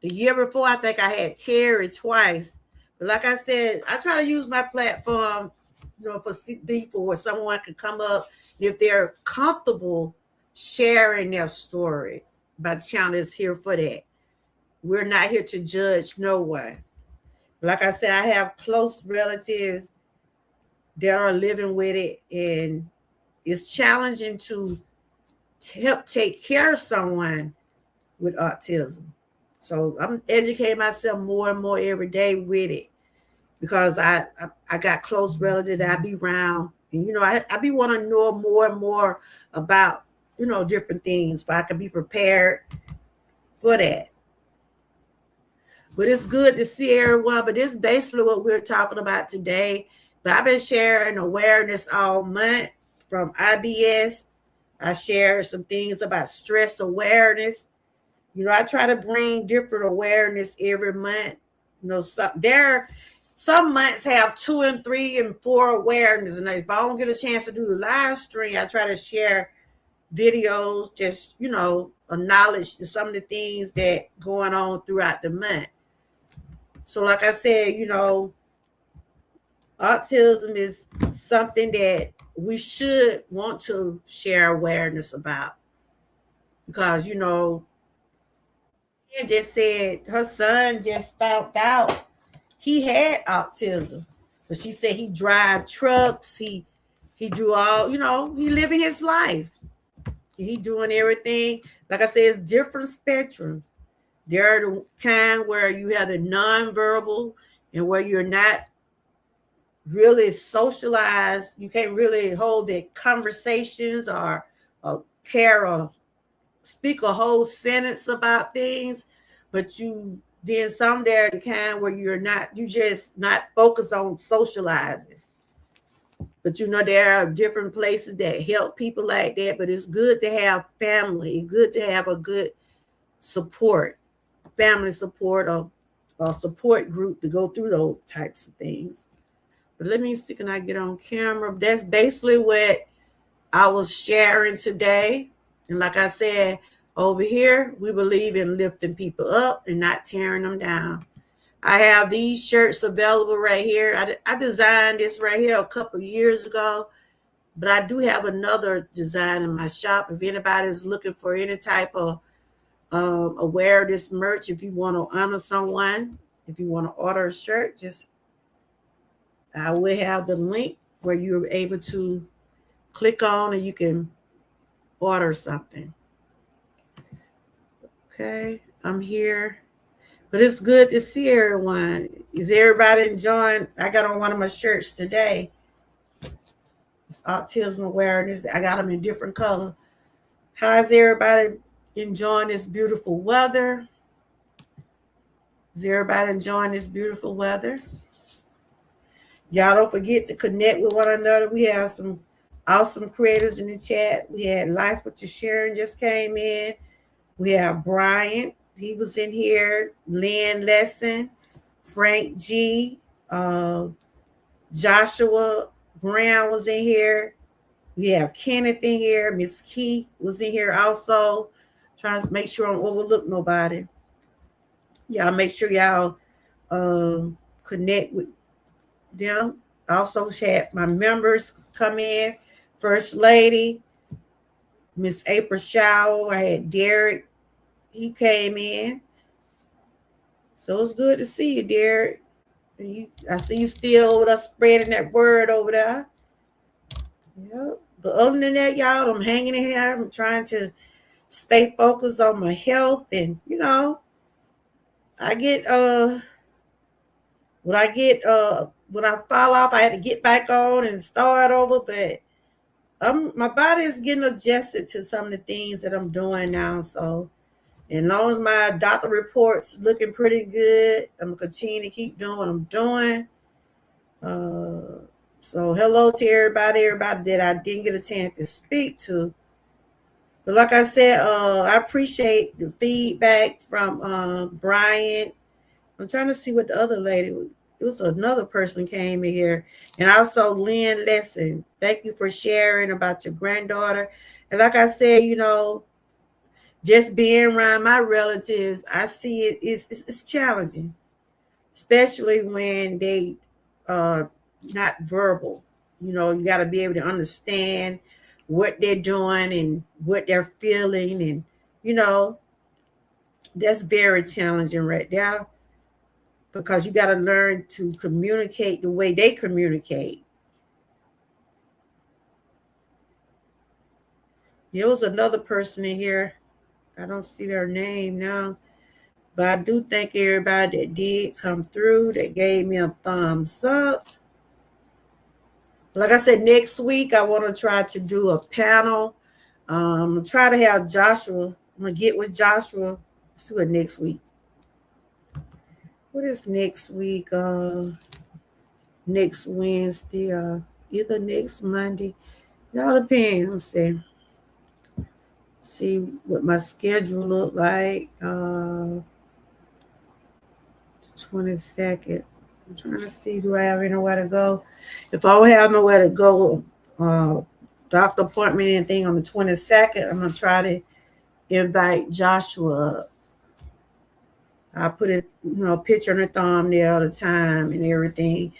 The year before, I think I had Terry twice. But like I said, I try to use my platform, for people where someone can come up, and if they're comfortable sharing their story. My channel is here for that. We're not here to judge no one. Like I said, I have close relatives that are living with it, and it's challenging to help take care of someone with autism. So I'm educating myself more and more every day with it, because I got close relatives that I be around, and I be want to know more and more about different things, so I can be prepared for that. But it's good to see everyone. But this is basically what we're talking about today. But I've been sharing awareness all month from IBS. I share some things about stress awareness. I try to bring different awareness every month. Some months have 2 and 3 and 4 awareness. And if I don't get a chance to do the live stream, I try to share videos, just, a knowledge to some of the things that going on throughout the month. So like I said, autism is something that we should want to share awareness about, because, she just said her son just found out he had autism, but she said he drive trucks, he do all, he living his life, he doing everything. Like I said, it's different spectrums. They're the kind where you have the nonverbal and where you're not really socialized. You can't really hold the conversations or care or speak a whole sentence about things, but you then some there the kind where you just not focused on socializing. But there are different places that help people like that. But it's good to have family, good to have a good support, family support or a support group to go through those types of things. But let me see, can I get on camera? That's basically what I was sharing today. And like I said, over here, we believe in lifting people up and not tearing them down. I have these shirts available right here. I designed this right here a couple of years ago, but I do have another design in my shop. If anybody's looking for any type of awareness merch, if you want to honor someone, if you want to order a shirt, I will have the link where you're able to click on and you can order something. Okay, I'm here. But it's good to see everyone. Is everybody enjoying? I got on one of my shirts today. It's autism awareness. I got them in different color. How's everybody enjoying this beautiful weather? Is everybody enjoying this beautiful weather? Y'all don't forget to connect with one another. We have some awesome creators in the chat. We had Life with Your Sharon just came in. We have Brian. He was in here. Lynn Lesson. Frank G. Joshua Brown was in here. We have Kenneth in here. Miss Key was in here also. Trying to make sure I don't overlook nobody. Y'all make sure y'all connect with them. Also had my members come in. First Lady, Miss April Shower. I had Derek. He came in. So it's good to see you, Derek. I see you still with us spreading that word over there. Yep. But other than that, y'all, I'm hanging in here. I'm trying to stay focused on my health. And, I get when I fall off, I had to get back on and start over. But my body is getting adjusted to some of the things that I'm doing now. So as long as my doctor reports looking pretty good, I'm gonna continue to keep doing what I'm doing. So hello to everybody that I didn't get a chance to speak to. But like I said, I appreciate the feedback from Brian. I'm trying to see what the other lady was. It was another person came in here. And also Lynn Lesson. Thank you for sharing about your granddaughter. And like I said, just being around my relatives, I see it's challenging, especially when they not verbal. You got to be able to understand what they're doing and what they're feeling, and that's very challenging right there, because you got to learn to communicate the way they communicate. There was another person in here. I don't see their name now, but I do thank everybody that did come through, that gave me a thumbs up. Like I said, next week I want to try to do a panel. Try to have Joshua. I'm gonna get with Joshua. See what next week. What is next week? Next Wednesday, either next Monday. It all depends. Let's see what my schedule look like. 22nd. I'm trying to see, do I have anywhere to go? If I don't have nowhere to go, doctor appointment, anything on the 22nd, I'm going to try to invite Joshua up. I put a picture on the thumbnail all the time and everything.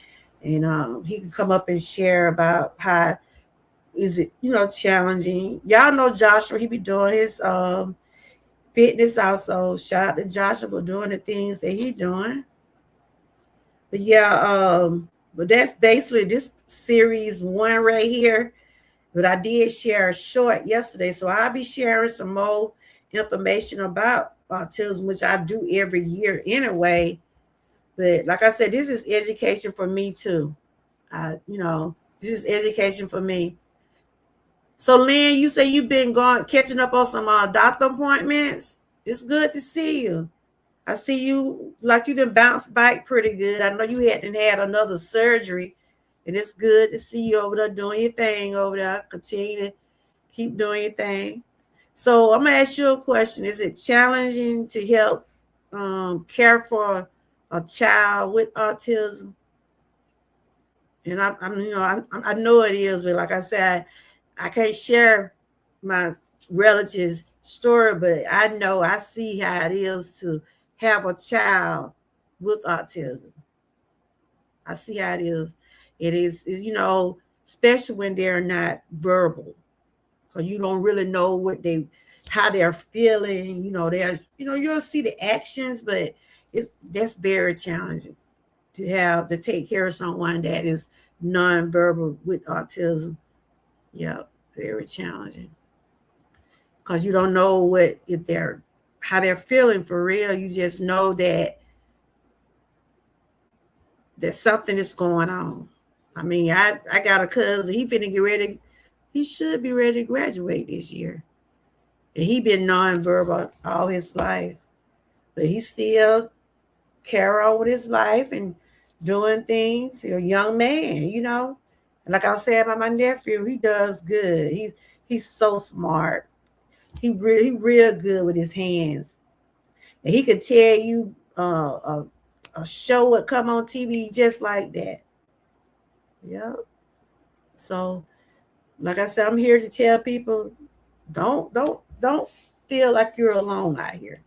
And he can come up and share about how is it, challenging. Y'all know Joshua, he be doing his fitness also. Shout out to Joshua for doing the things that he doing. But yeah, but that's basically this series 1 right here. But I did share a short yesterday, so I'll be sharing some more information about autism, which I do every year anyway. But like I said, this is education for me too. This is education for me. So, Lynn, you say you've been going catching up on some doctor appointments. It's good to see you. I see you like you done bounced back pretty good. I know you hadn't had another surgery, and it's good to see you over there doing your thing over there. Continue to keep doing your thing. So I'm gonna ask you a question: is it challenging to help care for a child with autism? And I know it is, but like I said, I can't share my relatives' story, but I see how it is to have a child with autism. I see how it is. It is especially when they're not verbal, because you don't really know how they're feeling. You'll see the actions, but that's very challenging to take care of someone that is nonverbal with autism. Yeah, very challenging, because you don't know how they're feeling for real. You just know that something is going on. I mean, I got a cousin. He finna get ready. He should be ready to graduate this year, and he been nonverbal all his life, but he still carry on with his life and doing things. He's a young man. And like I was saying about my nephew, he does good. He's so smart. He real good with his hands, and he could tell you a show would come on TV just like that. Yeah. So, like I said, I'm here to tell people, don't feel like you're alone out here.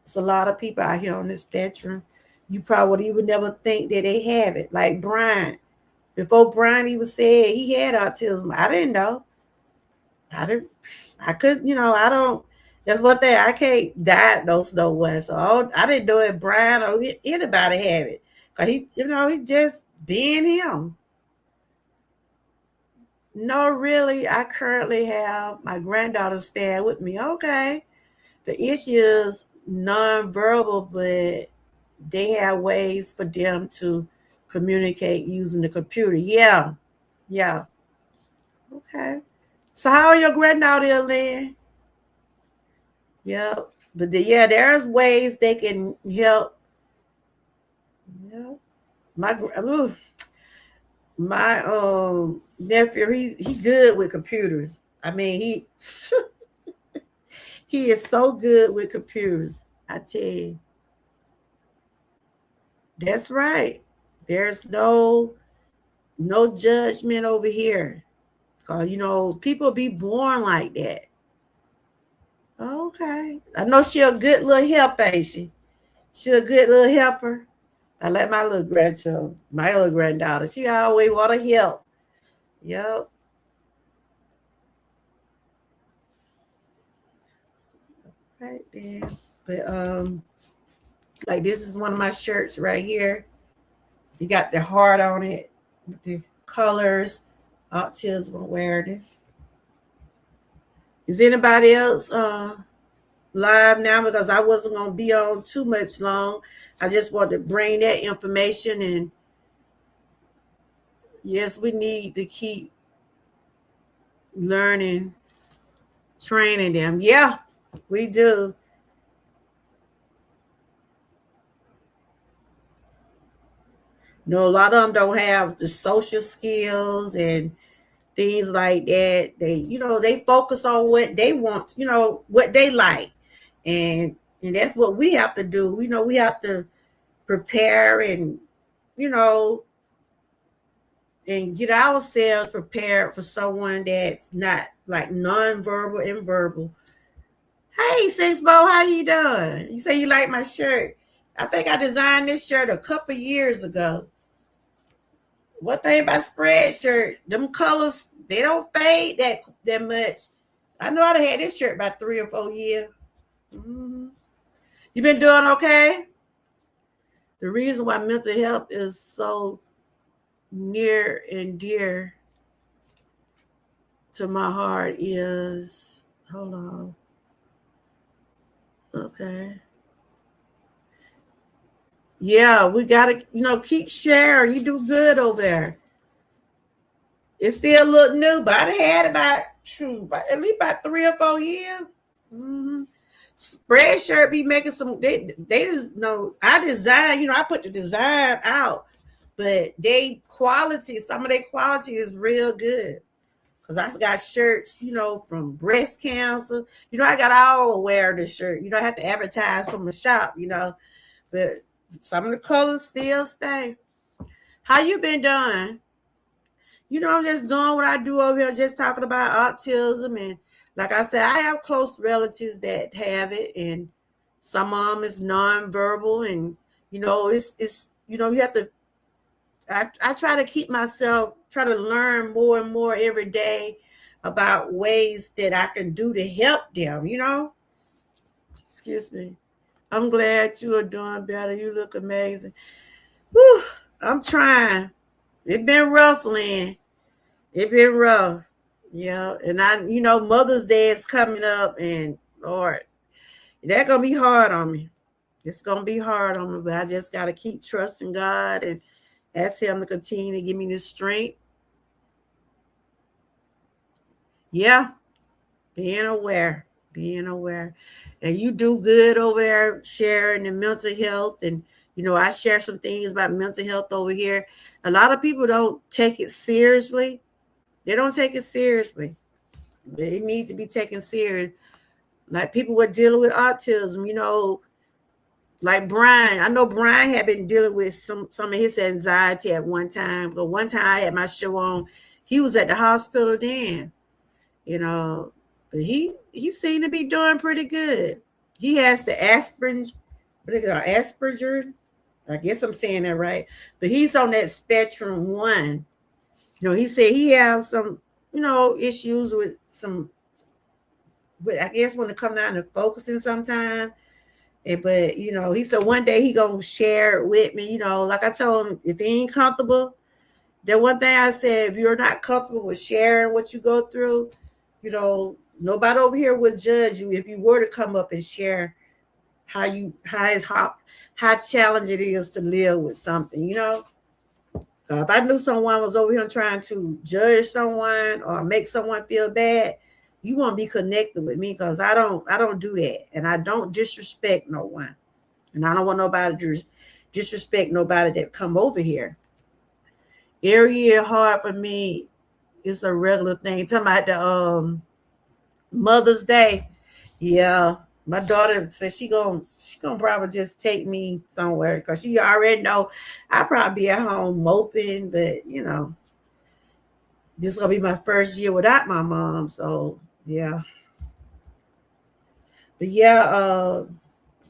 It's a lot of people out here on this spectrum. You probably would never think that they have it. Like Brian. Before Brian even said he had autism, I didn't know. I couldn't, I don't. That's one thing I can't diagnose no one. So I didn't know if Brian or anybody have it. Cause he just being him. No, really, I currently have my granddaughter staying with me. Okay. The issue is nonverbal, but they have ways for them to communicate using the computer. Yeah. Yeah. Okay. So how are your granddaughter, Lynn? Yeah. But there's ways they can help. Yeah. Ooh, my nephew, he good with computers. I mean, he is so good with computers. I tell you. That's right. There's no judgment over here. Cause people be born like that. Okay. I know she a good little help, ain't she? She a good little helper. I let my little granddaughter, she always want to help. Yep. Right there. But like this is one of my shirts right here. You got the heart on it, with the colors, autism awareness. Is anybody else live now? Because I wasn't gonna be on too much long. I just wanted to bring that information, and yes, we need to keep learning, training them. Yeah, we do. A lot of them don't have the social skills and things like that. They focus on what they want, what they like, and that's what we have to do. We have to prepare you know and get ourselves prepared for someone that's not like nonverbal and verbal. Hey, Six Bo, how you doing? You say you like my shirt. I think I designed this shirt a couple years ago. One thing about spreadshirt, them colors, they don't fade that much. I know I'd have had this shirt about 3 or 4 years. Mm-hmm. You been doing okay? The reason why mental health is so near and dear to my heart is, hold on. Okay. Yeah, we gotta, keep sharing. You do good over there. It still look new, but I had about at least about 3 or 4 years. Mm-hmm. Spreadshirt be making some. They just know I design. I put the design out, but some of their quality is real good. Cause I got shirts, from breast cancer. I got all wear the shirt. I have to advertise from the shop. But some of the colors still stay. How you been doing? I'm just doing what I do over here, just talking about autism. And like I said, I have close relatives that have it, and some of them is nonverbal. And, you have to, I try to keep myself, try to learn more and more every day about ways that I can do to help them. Excuse me. I'm glad you are doing better. You look amazing. Whew, I'm trying. It been rough, Lynn. It been rough. Yeah. And Mother's Day is coming up, and Lord, that's gonna be hard on me. It's gonna be hard on me, but I just gotta keep trusting God and ask him to continue to give me the strength. Yeah, being aware. Being aware. And you do good over there sharing the mental health. And I share some things about mental health over here. A lot of people don't take it seriously. They don't take it seriously. They need to be taken serious. Like people were dealing with autism, like Brian. I know Brian had been dealing with some of his anxiety at one time. But one time I had my show on, he was at the hospital then, but he seemed to be doing pretty good. He has the aspirin, what they call Asperger. I guess I'm saying that right. But he's on that spectrum one. He said he has some, issues with some, but I guess when it come down to focusing sometime. But he said one day he gonna share it with me. Like I told him, if he ain't comfortable, the one thing I said, if you're not comfortable with sharing what you go through, nobody over here would judge you if you were to come up and share how challenging it is to live with something. If I knew someone was over here trying to judge someone or make someone feel bad, you want to be connected with me, because I don't do that, and I don't disrespect no one, and I don't want nobody to disrespect nobody that come over here. Every year hard for me. It's a regular thing. Talking about the Mother's Day. Yeah. My daughter said she gonna probably just take me somewhere, because she already know I probably be at home moping, but this is gonna be my first year without my mom. So yeah. But yeah,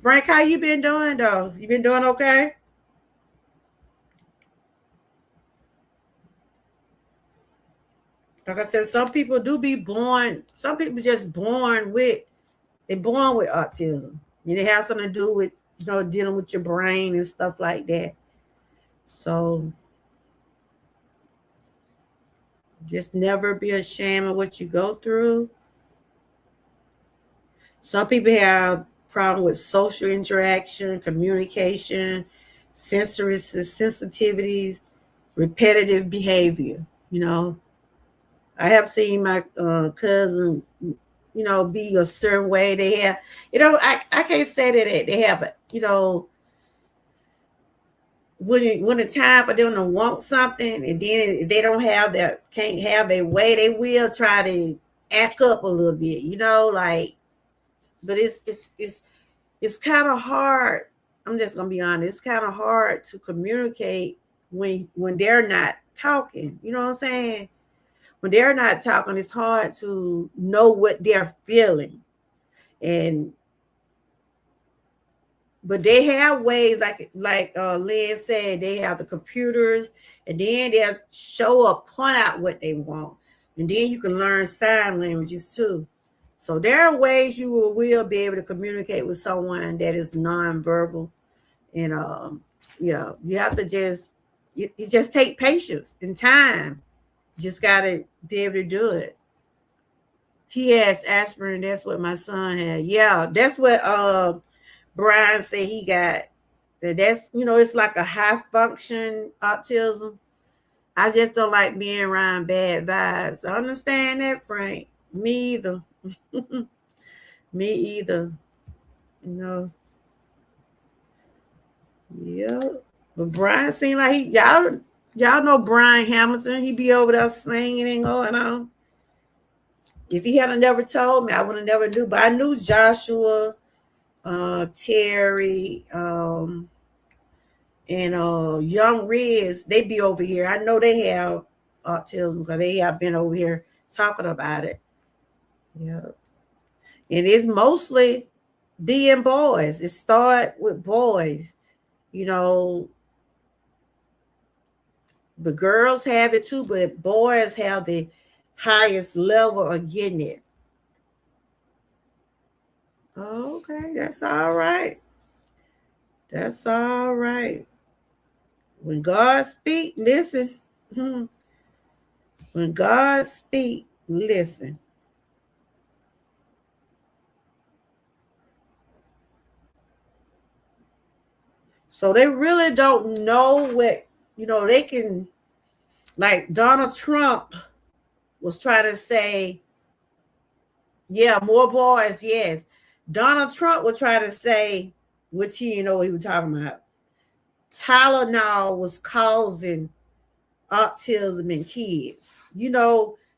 Frank, how you been doing though? You been doing okay? Like I said, some people do be born, some people just born with autism. And it has something to do with, dealing with your brain and stuff like that. So just never be ashamed of what you go through. Some people have problem with social interaction, communication, sensory sensitivities, repetitive behavior. I have seen my cousin, be a certain way. They have, I can't say that they have, when it's time for them to want something, and then if they don't have their, can't have their way, they will try to act up a little bit, like, but it's kind of hard. I'm just gonna be honest. It's kind of hard to communicate when they're not talking. You know what I'm saying? When they're not talking, it's hard to know what they're feeling. And but they have ways, like Lynn said, they have the computers, and then they'll show up, point out what they want, and then you can learn sign languages too. So there are ways you will be able to communicate with someone that is nonverbal, and you have to you just take patience and time. You just got to be able to do it. He has aspirin. That's what my son had. Yeah, that's what Brian said he got. That's it's like a high function autism. I just don't like being around bad vibes. I understand that, Frank. Me either. Me either. No. Yeah. But Brian seemed like y'all know Brian Hamilton. He be over there singing and going on. If he hadn't never told me, I would have never knew. But I knew Joshua, Terry, and Young Riz. They be over here. I know they have autism because they have been over here talking about it. Yeah. And it's mostly being boys. It started with boys. The girls have it too, but boys have the highest level of getting it. Okay, that's all right. That's all right. When God speak, listen. When God speak, listen. So they really don't know what, they can, like Donald Trump was trying to say, yeah, more boys, yes. Donald Trump was trying to say, which he didn't know what he was talking about. Tylenol was causing autism in kids.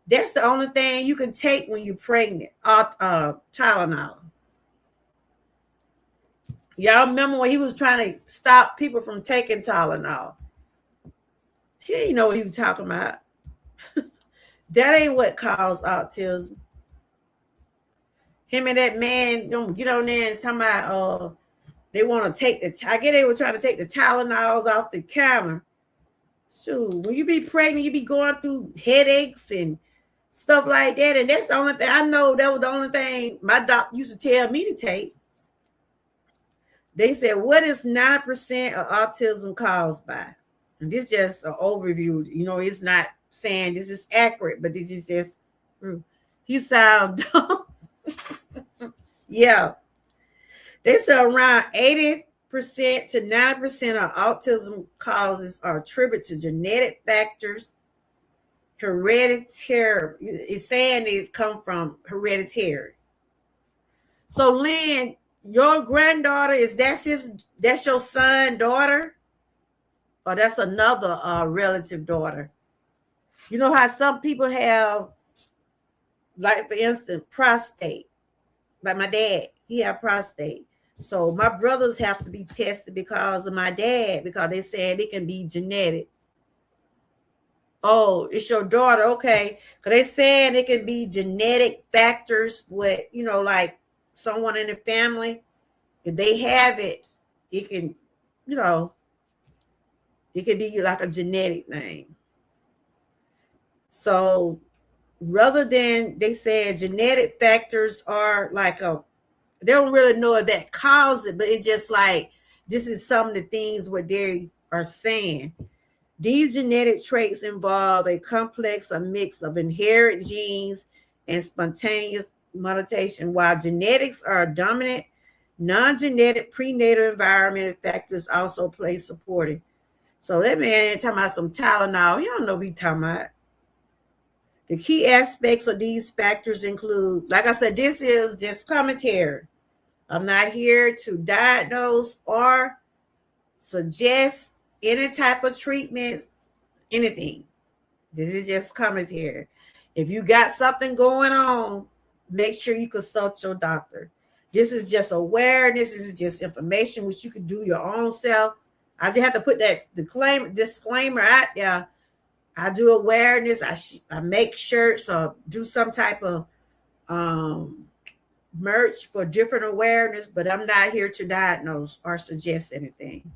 That's the only thing you can take when you're pregnant. Tylenol. Y'all remember when he was trying to stop people from taking Tylenol? He didn't know what he was talking about. That ain't what caused autism. Him and that man don't get on there and talking about they want to take I guess they were trying to take the Tylenols off the counter. Shoot, when you be pregnant, you be going through headaches and stuff like that. And that's the only thing I know. That was the only thing my doctor used to tell me to take. They said, what is 9% of autism caused by? And this is just an overview. It's not saying this is accurate, but this is just you sound dumb. Yeah. They say around 80% to 90% of autism causes are attributed to genetic factors, hereditary. It's saying it's come from hereditary. So Lynn, your granddaughter, that's your son, daughter? Or that's another relative daughter? You know how some people have, like for instance, prostate. Like my dad, he had prostate. So my brothers have to be tested because of my dad, because they said it can be genetic. Oh, it's your daughter, okay? Because they said it can be genetic factors with, like someone in the family. If they have it, it can, it can be like a genetic thing. So rather than they said genetic factors are like they don't really know if that causes it, but it's just like this is some of the things what they are saying. These genetic traits involve a complex, a mix of inherent genes and spontaneous mutation. While genetics are dominant, non-genetic prenatal environmental factors also play supporting. So that man talking about some Tylenol. He don't know what he's talking about. The key aspects of these factors include, like I said, this is just commentary. I'm not here to diagnose or suggest any type of treatment, anything. This is just commentary. If you got something going on, make sure you consult your doctor. This is just awareness. This is just information which you can do your own self. I just have to put that disclaimer out there. I do awareness. I make shirts or do some type of merch for different awareness, but I'm not here to diagnose or suggest anything.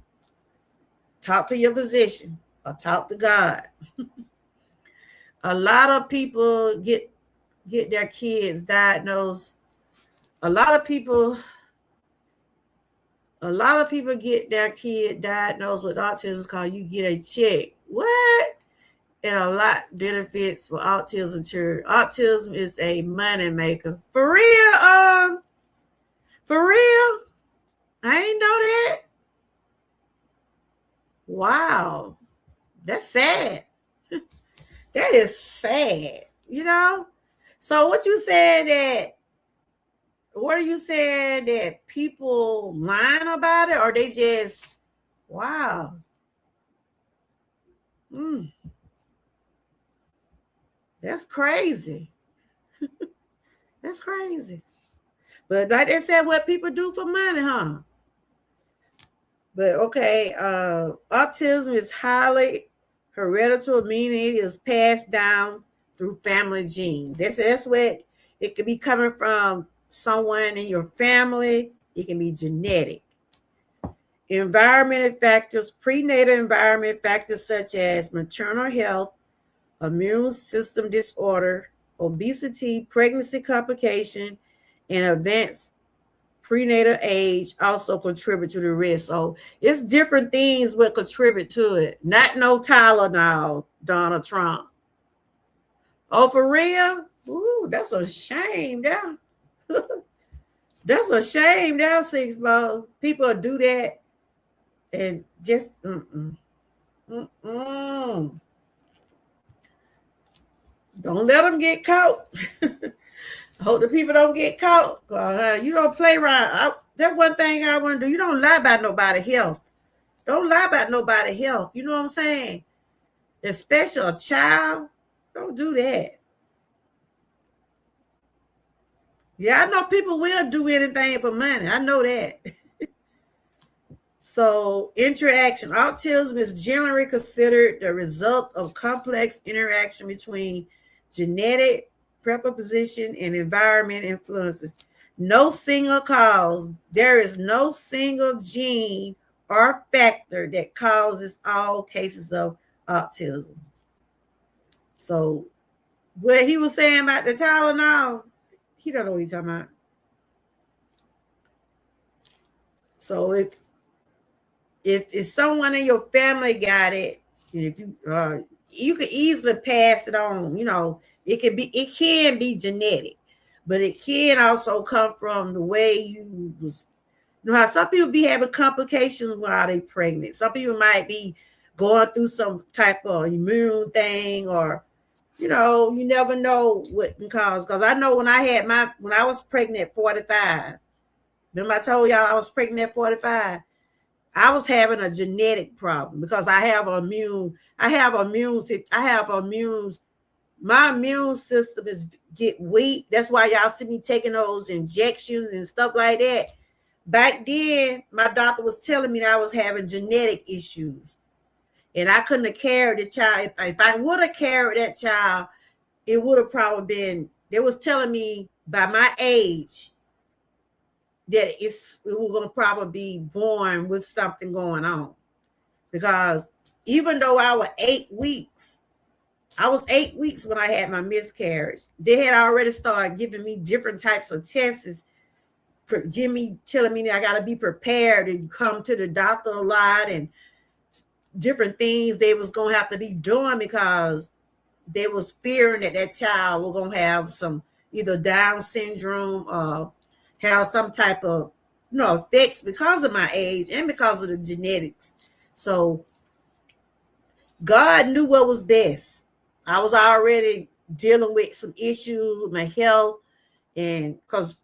Talk to your physician or talk to God. A lot of people get their kids diagnosed. A lot of people get their kid diagnosed with autism because you get a check. What? and a lot benefits for autism children. Autism is a money maker. For real, for real. I ain't know that. Wow. That's sad. That is sad, you know? So what you saying that what are you saying that people lying about it or they just wow. Mm, that's crazy. That's crazy. But like they said, what people do for money, huh? But okay, autism is highly hereditary, meaning it is passed down through family genes. That's what it could be coming from someone in your family. It can be genetic. Environmental factors, prenatal environment factors such as maternal health, immune system disorder, obesity, pregnancy complication, and advanced prenatal age also contribute to the risk. So it's different things will contribute to it. Not no Tylenol, Donald Trump. Oh, for real? Ooh, that's a shame now. That's a shame now, Six Ball. People do that and just don't let them get caught. I hope the people don't get caught. You don't play around. That one thing I want to do. You don't lie about nobody's health. Don't lie about nobody's health. You know what I'm saying? Especially a child. Don't do that. Yeah, I know people will do anything for money. I know that. So, interaction. Autism is generally considered the result of complex interaction between genetic predisposition and environment influences. No single cause. There is no single gene or factor that causes all cases of autism. So, what he was saying about the Tylenol, he don't know what he's talking about. So, if someone in your family got it, if you could easily pass it on. You know, it can be genetic, but it can also come from the way you was. You know how some people be having complications while they pregnant. Some people might be going through some type of immune thing, or you know, you never know what can cause. Because I know when I was pregnant at 45. Remember I told y'all I was pregnant at 45. I was having a genetic problem because I have immune. My immune system is get weak. That's why y'all see me taking those injections and stuff like that. Back then, my doctor was telling me that I was having genetic issues, and I couldn't have carried the child. If I would have carried that child, it would have probably been. They was telling me by my age that it was going to probably be born with something going on. Because even though I was 8 weeks when I had my miscarriage. They had already started giving me different types of tests, telling me that I got to be prepared and come to the doctor a lot and different things they was going to have to be doing because they was fearing that child was going to have some either Down syndrome or have some type of effects because of my age and because of the genetics. So God knew what was best. I was already dealing with some issues with my health, and because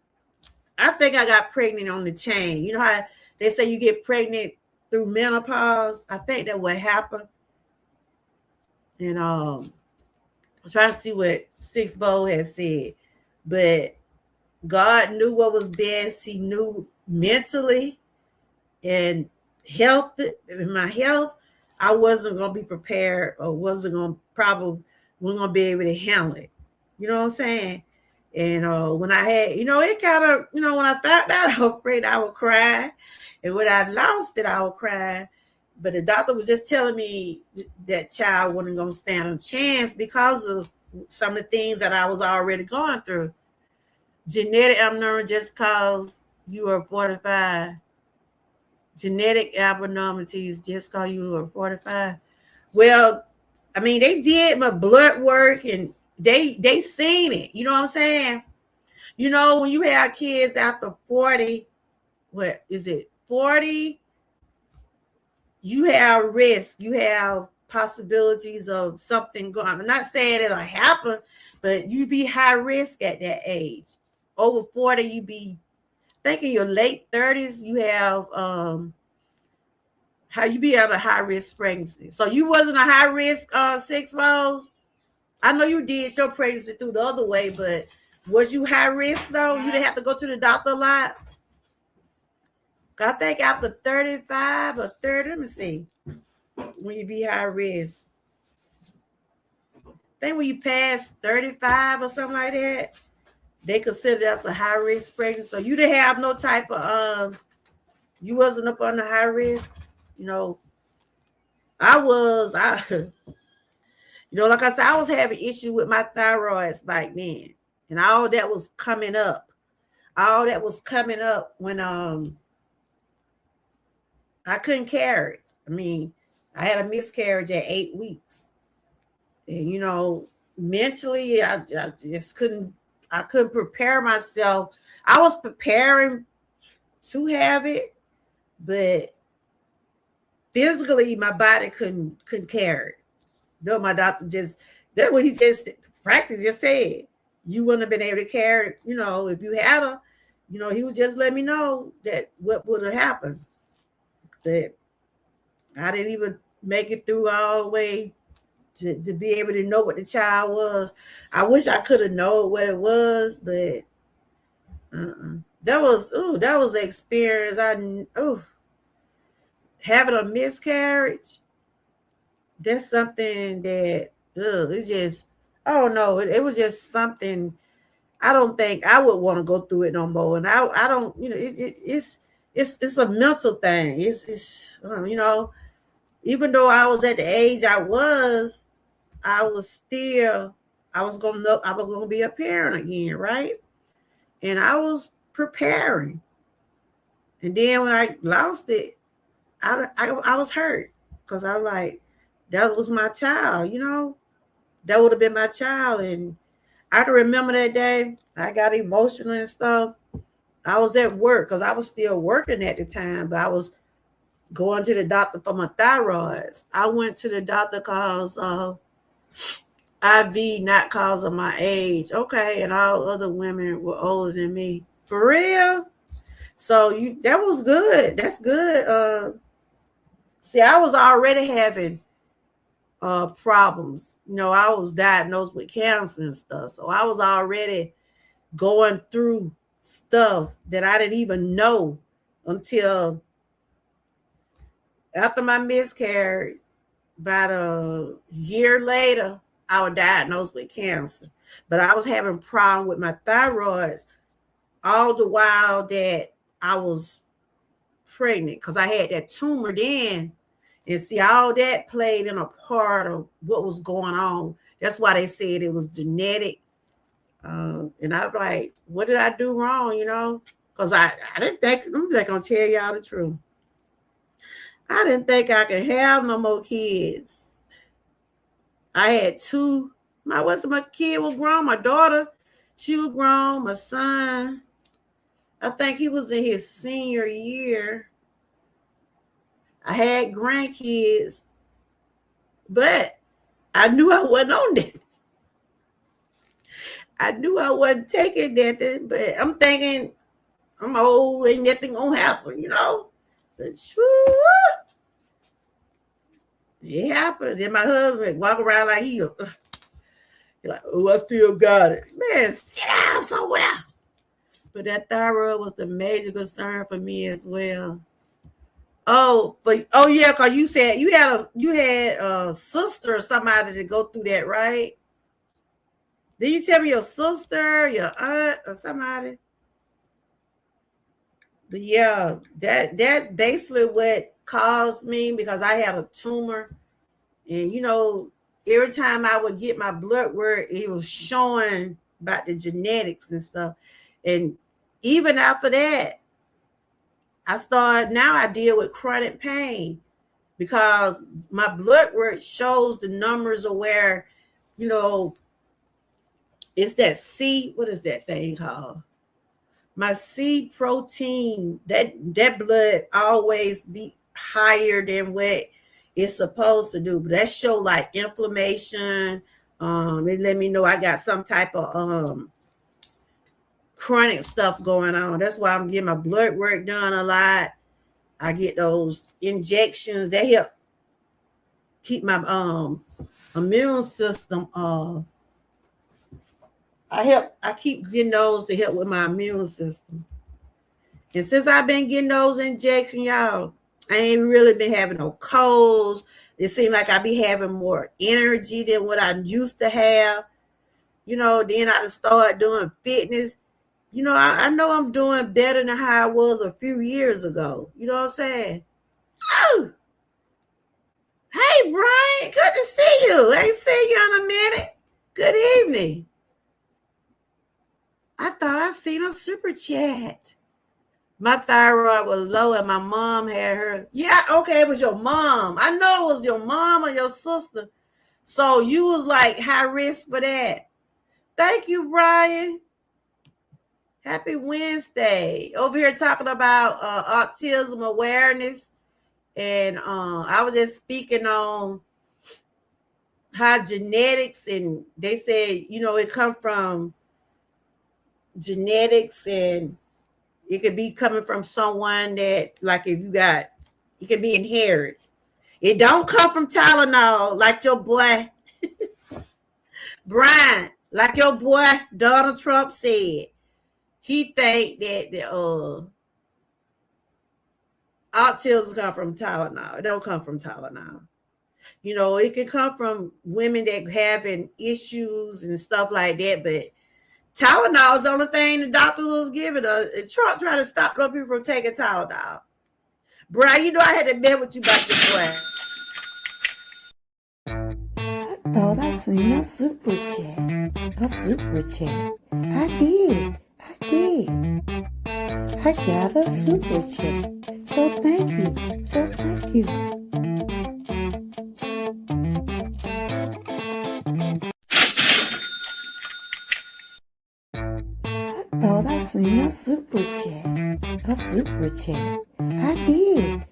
I think I got pregnant on the chain. You know how they say you get pregnant through menopause? I think that what happened. And I'm trying to see what Six Bowl had said. But God knew what was best. He knew mentally and my health, I wasn't going to be prepared or wasn't going to be able to handle it. You know what I'm saying? And when I had, it kind of, when I found out I was pregnant, I would cry. And when I lost it, I would cry. But the doctor was just telling me that child wasn't going to stand a chance because of some of the things that I was already going through. Genetic abnormality just cause you are 45. Genetic abnormalities just cause you are 45. Well, I mean, they did my blood work and they seen it. You know what I'm saying? You know, when you have kids after 40, what is it? 40, you have risk. You have possibilities of something going. I'm not saying it'll happen, but you be high risk at that age. Over 40, you be thinking your late 30s, you have how you be at a high risk pregnancy. So you wasn't a high risk 6 months. I know you did your pregnancy through the other way, but was you high risk though? You didn't have to go to the doctor a lot. I think after 35 or 30, let me see, when you be high risk. I think when you pass 35 or something like that, they consider that's a high risk pregnancy. So you didn't have no type of you wasn't up on the high risk. You know, like I said, I was having issue with my thyroid back then. And all that was coming up. All that was coming up when I couldn't carry. I mean, I had a miscarriage at 8 weeks. And mentally I just couldn't prepare myself. I was preparing to have it, but physically my body couldn't carry it. No, my doctor that's what he just practice just said. You wouldn't have been able to carry it, if you had a, he would just let me know that what would have happened. That I didn't even make it through all the way to be able to know what the child was. I wish I could have known what it was, but that was the experience. Having a miscarriage, that's something that it's just, I don't know. It was just something. I don't think I would want to go through it no more. And I don't, it's a mental thing. It's even though I was at the age I was gonna be a parent again, right? And I was preparing. And then when I lost it, I was hurt because I was like, that was my child, that would have been my child. And I can remember that day. I got emotional and stuff. I was at work because I was still working at the time, but I was going to the doctor for my thyroids. I went to the doctor because IV, not because of my age. Okay, and all other women were older than me. For real? So that was good. That's good. See, I was already having problems. I was diagnosed with cancer and stuff. So I was already going through stuff that I didn't even know until after my miscarriage. About a year later, I was diagnosed with cancer. But I was having a problem with my thyroids all the while that I was pregnant because I had that tumor then. And see, all that played in a part of what was going on. That's why they said it was genetic. And I'm like, what did I do wrong, Because I didn't think, I'm just going to tell y'all the truth. I didn't think I could have no more kids. I had two. My kid was grown. My daughter, she was grown. My son, I think he was in his senior year. I had grandkids, but I knew I wasn't on that. I knew I wasn't taking nothing, but I'm thinking I'm old, ain't nothing gonna happen, But it happened. Then my husband walk around like he like, oh, I still got it. Man, sit down somewhere. But that thyroid was the major concern for me as well. Yeah, because you said you had a sister or somebody to go through that, right? Did you tell me your sister, your aunt, or somebody? But yeah, that's basically what caused me, because I had a tumor, and every time I would get my blood work, it was showing about the genetics and stuff. And even after that, now I deal with chronic pain. because my blood work shows the numbers of where, it's that C, what is that thing called? My C protein, that blood always be higher than what it's supposed to do. But that show like inflammation. It let me know I got some type of chronic stuff going on. That's why I'm getting my blood work done a lot. I get those injections that help keep my immune system. I keep getting those to help with my immune system. And since I've been getting those injections, y'all, I ain't really been having no colds. It seems like I be having more energy than what I used to have. Then I start doing fitness. I know I'm doing better than how I was a few years ago. You know what I'm saying? Oh, hey, Brian, good to see you. I ain't seen you in a minute. Good evening. I thought I seen a super chat. My thyroid was low and my mom had her. Yeah, okay, it was your mom. I know it was your mom or your sister. So you was like high risk for that. Thank you, Brian. Happy Wednesday. Over here talking about autism awareness. And I was just speaking on how genetics, and they said, it come from genetics, and it could be coming from someone that, like, it could be inherited. It don't come from Tylenol, like your boy Brian, like your boy Donald Trump said. He think that the autism come from Tylenol. It don't come from Tylenol. It can come from women that having issues and stuff like that, but Tylenol is the only thing the doctor was giving us. And Trump trying to stop those people from taking Tylenol. Brian, I had to admit with you about your boy. I thought I seen a super chat. I did. I got a super chat. So thank you. I thought I seen a super chat. I did.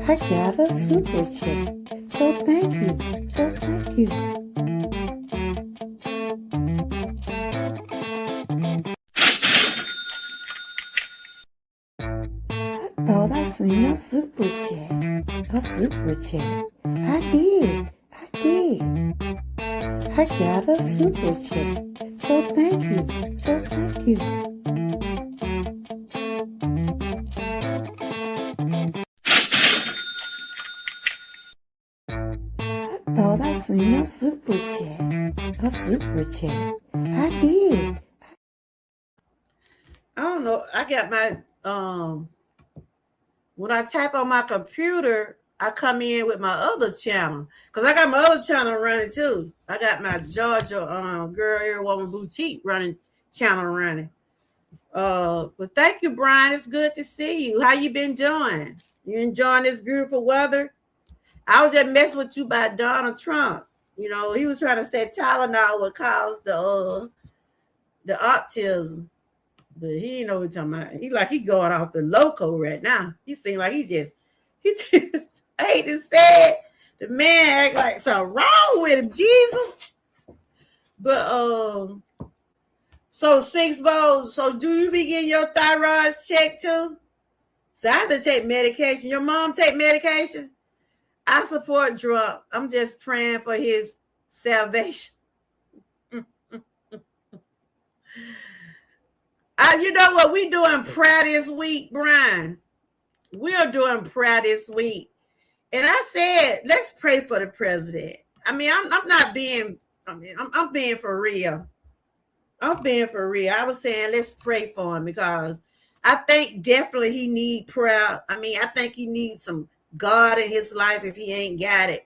I got a super chat. So thank you. I thought I seen a super chat. I did. I got a super chat. So thank you. I thought I seen a super chat. I did. I don't know. I got my when I type on my computer, I come in with my other channel, because I got my other channel running too. I got my Georgia Girl Air Woman Boutique channel running. But thank you, Brian. It's good to see you. How you been doing? You enjoying this beautiful weather? I was just messing with you about Donald Trump. He was trying to say Tylenol would cause the autism. But he ain't know what he's talking about. He going off the loco right now. He seems like he just I hate to say it. The man act like something wrong with him, Jesus. But so 6 bowls. So do you be getting your thyroid checked too? So I have to take medication. Your mom take medication? I support Trump. I'm just praying for his salvation. You know what? We doing prayer this week, Brian. We are doing prayer this week. And I said, let's pray for the president. I'm not being, I'm being for real. I'm being for real. I was saying, let's pray for him, because I think definitely he need prayer. I think he needs some God in his life if he ain't got it.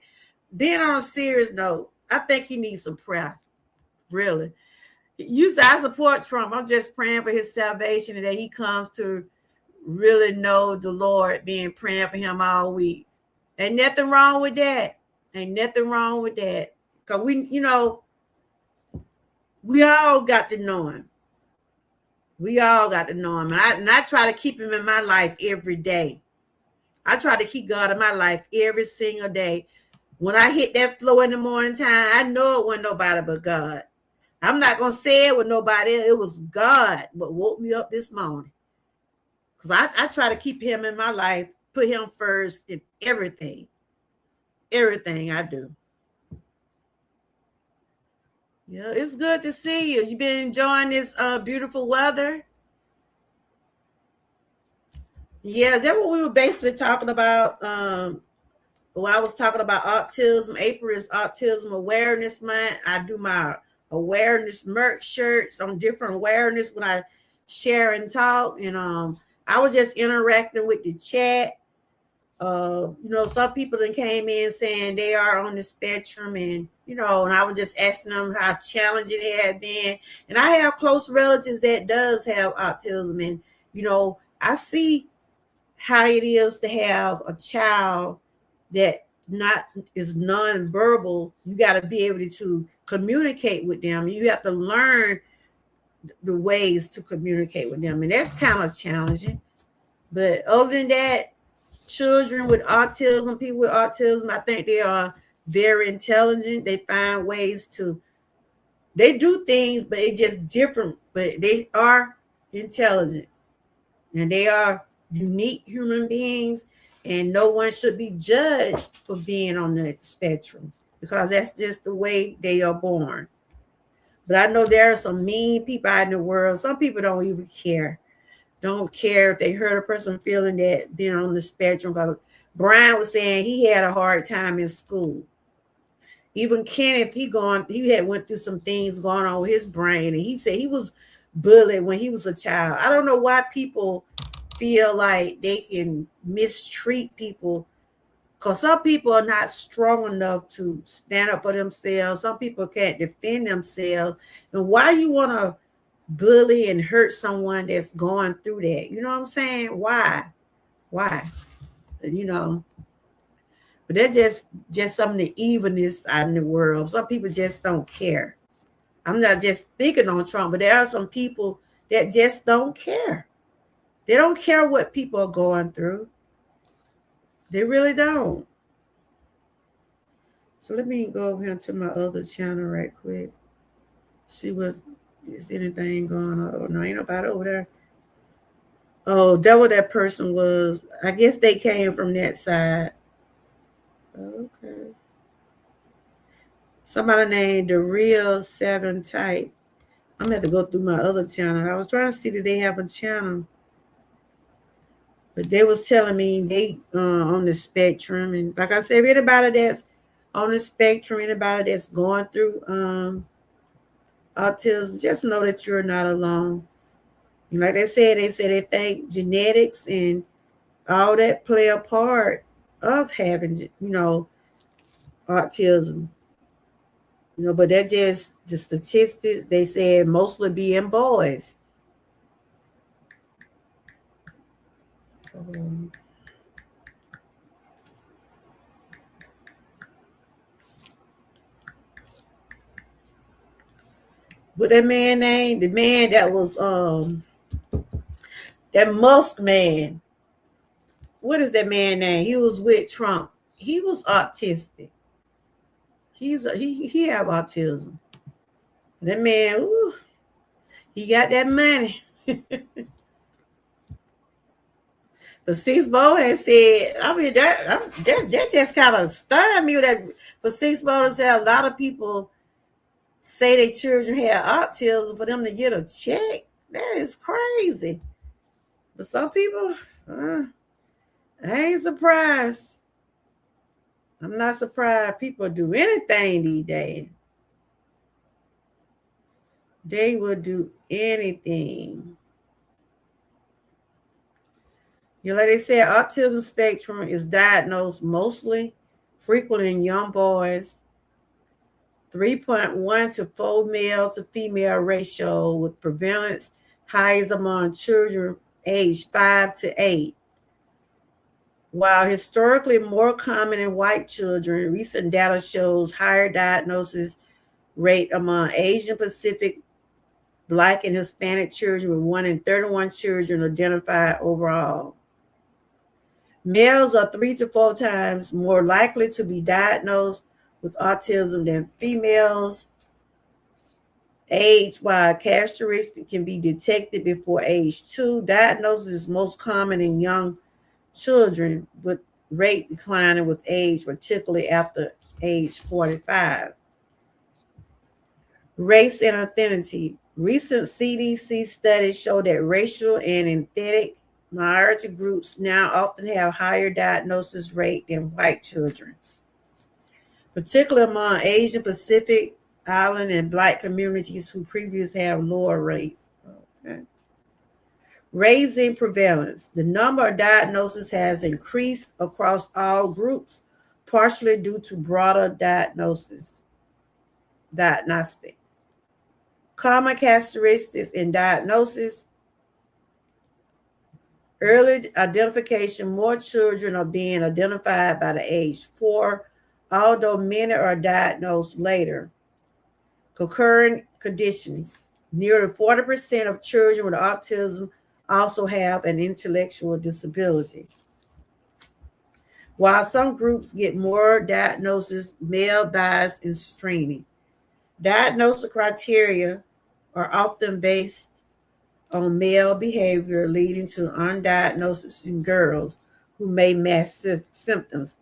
Being on a serious note, I think he needs some prayer. Really. You say I support Trump. I'm just praying for his salvation and that he comes to really know the Lord, being praying for him all week. Ain't nothing wrong with that. Ain't nothing wrong with that. Because we all got to know him. We all got to know him. And I try to keep him in my life every day. I try to keep God in my life every single day. When I hit that floor in the morning time, I know it wasn't nobody but God. I'm not going to say it with nobody else. It was God what woke me up this morning. Because I try to keep him in my life, put him first in everything. Everything I do. Yeah, it's good to see you. You've been enjoying this beautiful weather? Yeah, that's what we were basically talking about. When I was talking about autism, April is Autism Awareness Month. I do my awareness merch shirts on different awareness when I share and talk. And I was just interacting with the chat. Some people that came in saying they are on the spectrum, and and I was just asking them how challenging it had been. And I have close relatives that does have autism, and I see how it is to have a child that not is nonverbal. You got to be able to communicate with them. You have to learn the ways to communicate with them, and that's kind of challenging. But other than that, children with autism, people with autism, I think they are very intelligent. They find ways they do things, but it's just different. But they are intelligent, and they are unique human beings, and no one should be judged for being on the spectrum, because that's just the way they are born. But I know there are some mean people out in the world. Some people don't even care. Don't care if they hurt a person feeling that being on the spectrum. Brian was saying he had a hard time in school. Even Kenneth, he had went through some things going on with his brain, and he said he was bullied when he was a child. I don't know why people feel like they can mistreat people, because some people are not strong enough to stand up for themselves. Some people can't defend themselves. And why you want to bully and hurt someone that's going through that? You know what I'm saying? Why? But that's just some of the evilness out in the world. Some people just don't care. I'm not just speaking on Trump, but there are some people that just don't care. They don't care what people are going through. They really don't. So let me go over here to my other channel right quick. See what is anything going on. Oh, no, ain't nobody over there. Oh, that what that person was. I guess they came from that side. Okay. Somebody named the Real 7 Type. I'm gonna have to go through my other channel. I was trying to see that they have a channel, but they was telling me they on the spectrum. And like I said, anybody that's on the spectrum, anybody that's going through autism, just know that you're not alone. And like they said they think genetics and all that play a part of having autism. But that just the statistics. They said mostly being boys. What that man named? The man that was that Musk man. What is that man name? He was with Trump. He was autistic. He have autism. That man, ooh, he got that money. But Sixbo has said, I mean, that just kind of stunned me. That for Sixbo to say a lot of people say their children have autism, for them to get a check, that is crazy. But some people, I ain't surprised. I'm not surprised people do anything these days. They will do anything. Like they said, autism spectrum is diagnosed mostly frequent in young boys. 3.1 to 4 male to female ratio, with prevalence highest among children age 5 to 8. While historically more common in white children, recent data shows higher diagnosis rate among Asian Pacific, Black, and Hispanic children, with 1 in 31 children identified overall. Males are 3 to 4 times more likely to be diagnosed with autism than females. Age-wise characteristics can be detected before age 2. Diagnosis is most common in young children, with rate declining with age, particularly after age 45. Race and ethnicity. Recent CDC studies show that racial and ethnic minority groups now often have higher diagnosis rate than white children, particularly among Asian Pacific Island and Black communities who previously have lower rate. Okay. Raising prevalence. The number of diagnoses has increased across all groups, partially due to broader diagnostic. Common characteristics in diagnosis. Early identification. More children are being identified by the age 4, although many are diagnosed later. Concurrent conditions. Nearly 40% of children with autism also have an intellectual disability. While some groups get more diagnosis, male bias and screening. Diagnosis criteria are often based on male behavior, leading to undiagnosed in girls who may mask symptoms.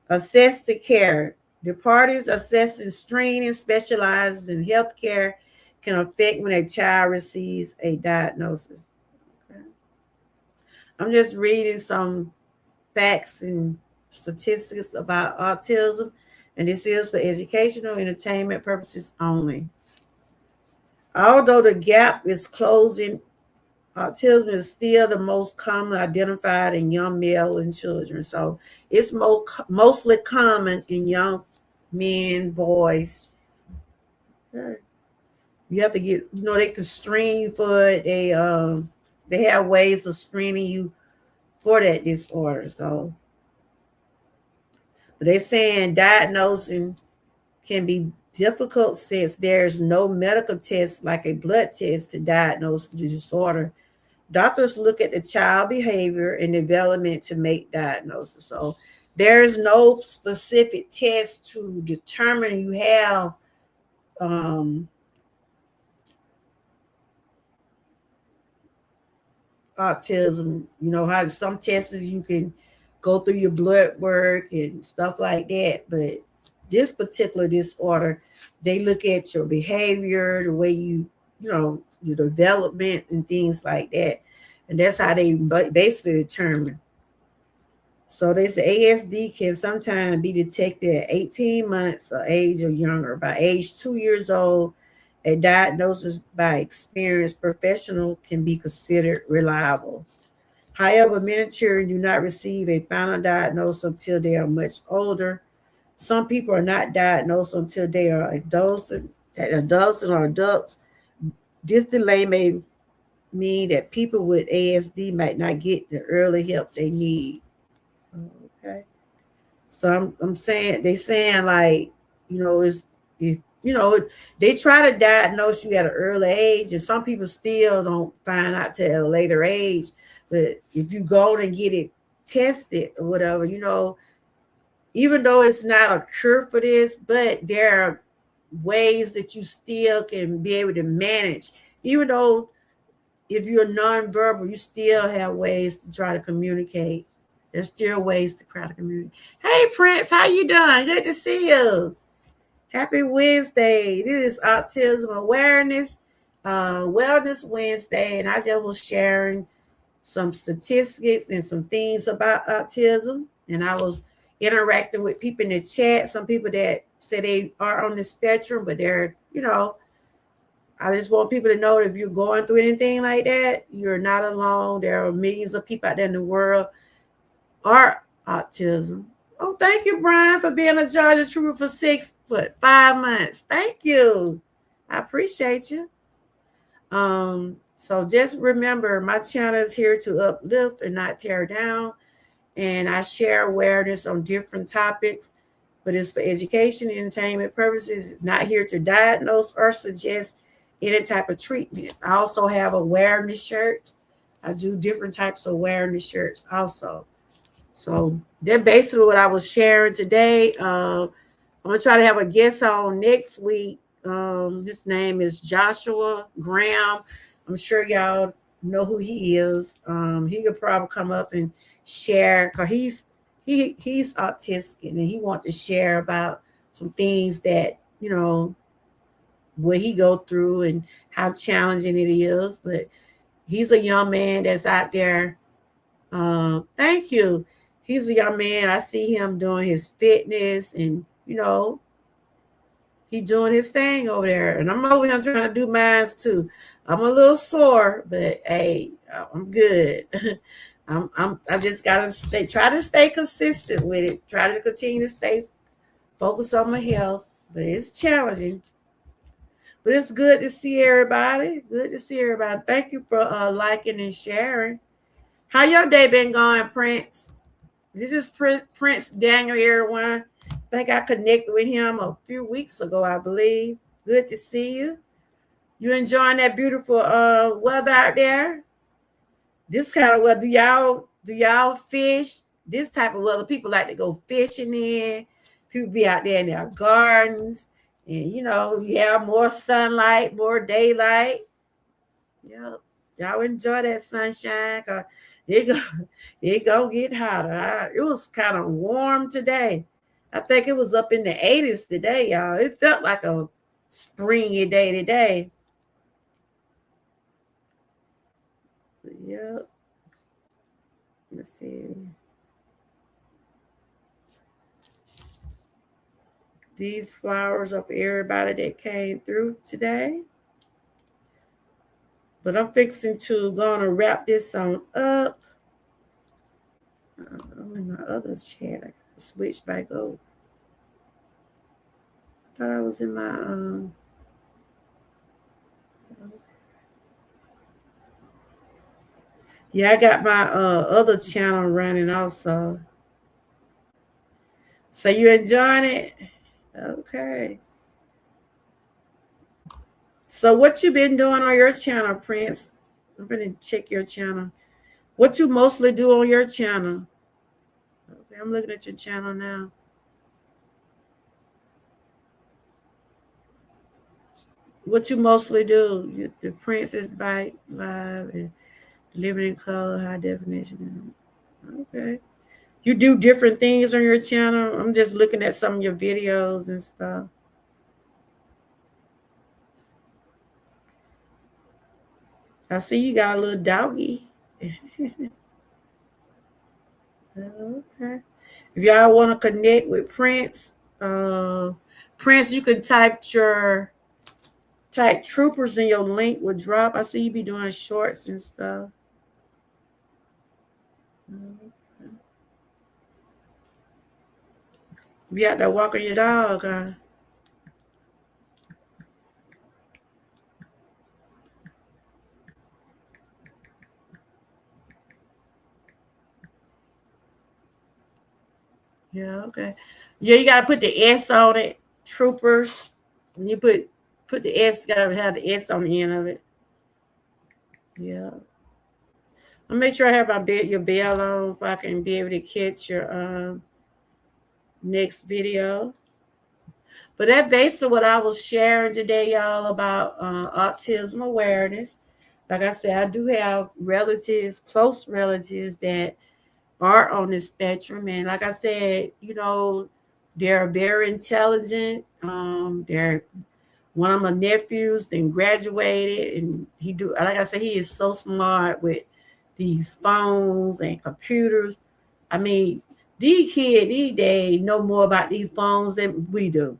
Assess the care. The parties assessing screening specializes in healthcare can affect when a child receives a diagnosis. Okay. I'm just reading some facts and statistics about autism, and this is for educational entertainment purposes only. Although the gap is closing, autism is still the most commonly identified in young male and children. So it's mostly common in young men, boys. Okay. You have to get, they can screen you for it. They have ways of screening you for that disorder. So, but they're saying diagnosing can be difficult since there's no medical test like a blood test to diagnose the disorder. Doctors look at the child behavior and development to make diagnosis. So there's no specific test to determine you have autism. You know how some tests you can go through your blood work and stuff like that, but this particular disorder, they look at your behavior, the way your development and things like that, and that's how they basically determine. So they say ASD can sometimes be detected at 18 months of age or younger. By age 2 years old, a diagnosis by experienced professional can be considered reliable. However, many children do not receive a final diagnosis until they are much older. Some people are not diagnosed until they are adults or adults. This delay may mean that people with ASD might not get the early help they need. Okay. So I'm saying, they saying like, they try to diagnose you at an early age, and some people still don't find out till a later age. But if you go and get it tested or whatever, even though it's not a cure for this, but there are ways that you still can be able to manage. Even though if you're nonverbal, you still have ways to try to communicate. There's still ways to try to communicate. Hey, Prince, how you doing? Good to see you. Happy Wednesday. This is Autism Awareness Wellness Wednesday, and I just was sharing some statistics and some things about autism, and I was interacting with people in the chat. Some people that say they are on the spectrum, but they're, I just want people to know that if you're going through anything like that, you're not alone. There are millions of people out there in the world are autism. Oh, thank you, Brian, for being a Georgia Trooper for 5 months. Thank you. I appreciate you. So just remember, my channel is here to uplift and not tear down. And I share awareness on different topics, but it's for education and entertainment purposes, not here to diagnose or suggest any type of treatment. I also have awareness shirts. I do different types of awareness shirts also. So that's basically what I was sharing today. I'm gonna try to have a guest on next week. His name is Joshua Graham. I'm sure y'all know who he is. He could probably come up and share because he's autistic and he wants to share about some things that what he go through and how challenging it is. But he's a young man that's out there. Thank you. He's a young man. I see him doing his fitness and he doing his thing over there, and I'm over here trying to do mine too. I'm a little sore, but hey, I'm good. I just gotta try to stay consistent with it. Try to continue to stay focused on my health, but it's challenging. But it's good to see everybody. Good to see everybody. Thank you for liking and sharing. How your day been going, Prince? This is Prince Daniel Irwin. I think I connected with him a few weeks ago, I believe. Good to see you. You enjoying that beautiful weather out there? This kind of weather, do y'all fish? This type of weather, people like to go fishing in. People be out there in their gardens, and you have more sunlight, more daylight. Yeah, y'all enjoy that sunshine, cause it go it gonna get hotter. It was kind of warm today. I think it was up in the 80s today, y'all. It felt like a springy day today. Yep. Let's see. These flowers are for everybody that came through today. But I'm fixing to gonna wrap this on up. I'm in my other chat. I gotta switch back over. I thought I was in my yeah, I got my other channel running also. So you enjoying it? Okay. So what you been doing on your channel, Prince? I'm gonna check your channel. What you mostly do on your channel? Okay, I'm looking at your channel now. What you mostly do? The Princess Bite Live and Living in Color, High Definition. Okay. You do different things on your channel. I'm just looking at some of your videos and stuff. I see you got a little doggy. Okay. If y'all want to connect with Prince, Prince, you can type troopers and your link will drop. I see you be doing shorts and stuff. You out there walking your dog, huh? Yeah, okay. Yeah, you gotta put the S on it. Troopers. When you put the S, you gotta have the S on the end of it. Yeah. I'll make sure I have your bell on so I can be able to catch your next video. But that basically what I was sharing today, y'all, about autism awareness. Like I said, I do have relatives, close relatives that are on the spectrum, and like I said, they're very intelligent. They're one of my nephews, then graduated, and like I said, he is so smart with these phones and computers. I mean, these kids these days know more about these phones than we do.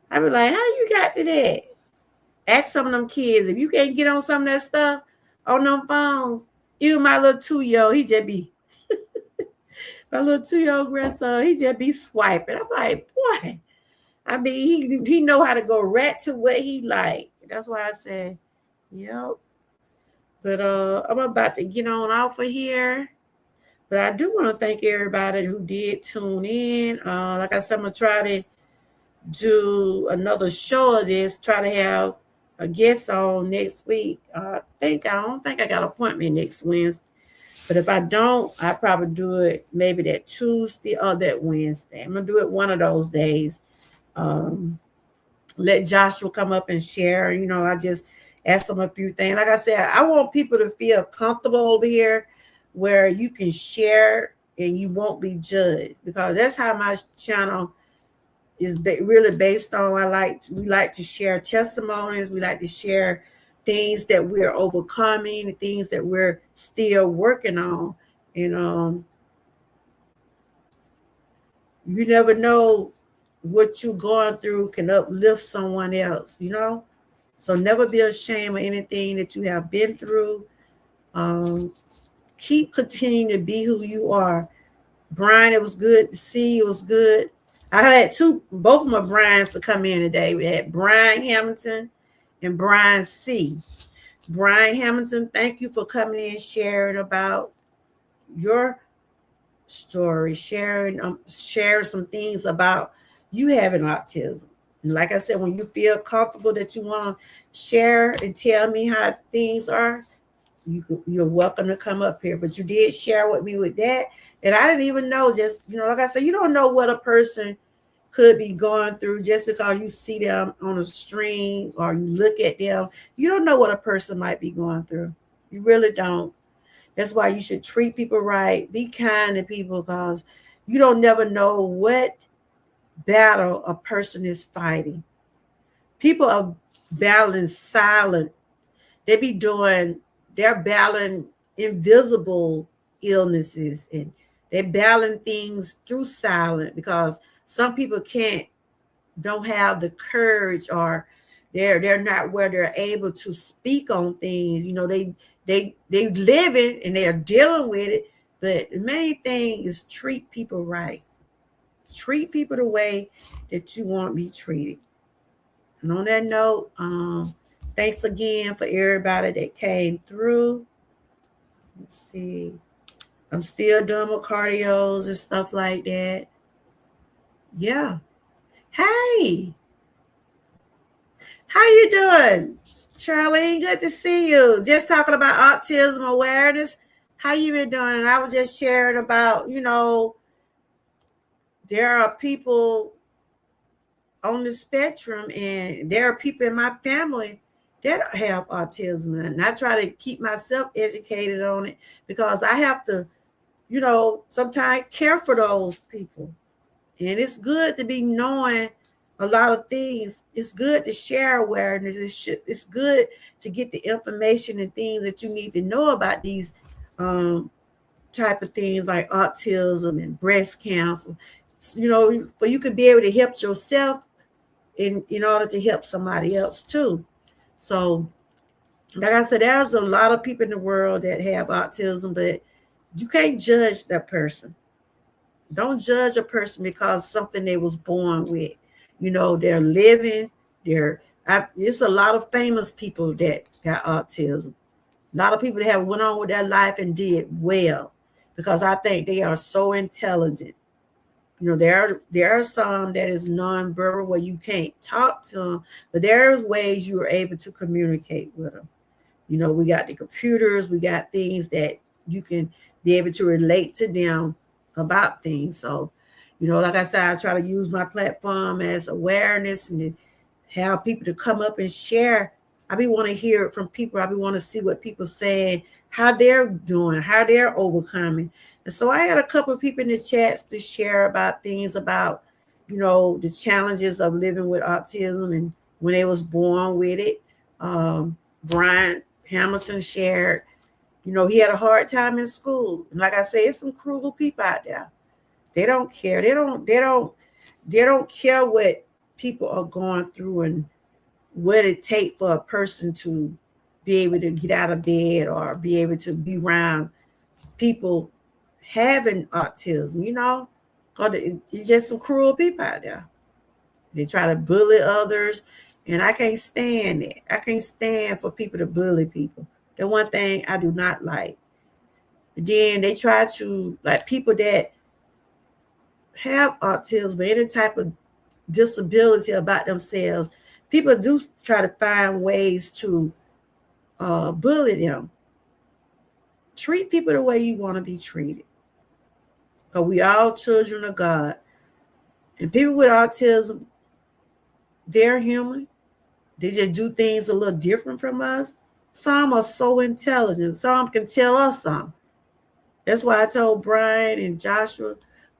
I be like, how you got to that? Ask some of them kids if you can't get on some of that stuff on them phones. Even my little 2-year-old, he just be my little 2-year-old grandson, he just be swiping. I'm like, boy. I mean, he know how to go right to what he like. That's why I said, yep. But I'm about to get on off of here. But I do want to thank everybody who did tune in. Like I said, I'm gonna try to do another show of this. Try to have a guest on next week. I don't think I got an appointment next Wednesday. But if I don't, I probably do it maybe that Tuesday or that Wednesday. I'm gonna do it one of those days. Um, Let Joshua come up and share. I just ask him a few things. Like I said, I want people to feel comfortable over here where you can share and you won't be judged, because that's how my channel is really based on. We like to share testimonies. We like to share things that we're overcoming, things that we're still working on. And you never know what you're going through can uplift someone else. So never be ashamed of anything that you have been through. Keep continuing to be who you are. Brian, it was good to see you. It was good. I had both of my Brians to come in today. We had Brian Hamilton and Brian C. Brian Hamilton, thank you for coming in, sharing about your story, sharing some things about you having autism. And like I said, when you feel comfortable that you want to share and tell me how things are, you're welcome to come up here. But you did share with me with that, and I didn't even know. Just like I said, you don't know what a person could be going through just because you see them on a stream or you look at them. You don't know what a person might be going through. You really don't. That's why you should treat people right. Be kind to people, because you don't never know what battle a person is fighting. People are battling silent. They're battling invisible illnesses, and they're battling things through silence, because some people don't have the courage, or they're not where they're able to speak on things. They live it and they're dealing with it. But the main thing is treat people right. Treat people the way that you want to be treated. And on that note, thanks again for everybody that came through. Let's see. I'm still doing my cardios and stuff like that. Yeah. Hey, how you doing? Charlene, good to see you. Just talking about autism awareness. How you been doing? And I was just sharing about, there are people on the spectrum, and there are people in my family that have autism. And I try to keep myself educated on it, because I have to, sometimes care for those people. And it's good to be knowing a lot of things. It's good to share awareness. It's good to get the information and things that you need to know about these type of things like autism and breast cancer. But you could be able to help yourself in order to help somebody else too. So, like I said, there's a lot of people in the world that have autism, but you can't judge that person. Don't judge a person because something they was born with. They're living. It's a lot of famous people that got autism. A lot of people that have went on with their life and did well, because I think they are so intelligent. There are some that is nonverbal where you can't talk to them, but there's ways you are able to communicate with them. We got the computers, we got things that you can be able to relate to them about things. So, like I said, I try to use my platform as awareness and have people to come up and share. I be want to hear it from people. I be want to see what people saying, how they're doing, how they're overcoming. And so I had a couple of people in the chats to share about things about, the challenges of living with autism and when they was born with it. Brian Hamilton shared, he had a hard time in school. And like I say, it's some cruel people out there. They don't care. They don't care what people are going through and what it takes for a person to be able to get out of bed or be able to be around people having autism, because it's just some cruel people out there. They try to bully others, and I can't stand it. I can't stand for people to bully people. The one thing I do not like. Then they try to, like, people that have autism or any type of disability about themselves, people do try to find ways to bully them. Treat people the way you want to be treated. Because we all children of God. And people with autism, they're human. They just do things a little different from us. Some are so intelligent. Some can tell us something. That's why I told Brian and Joshua,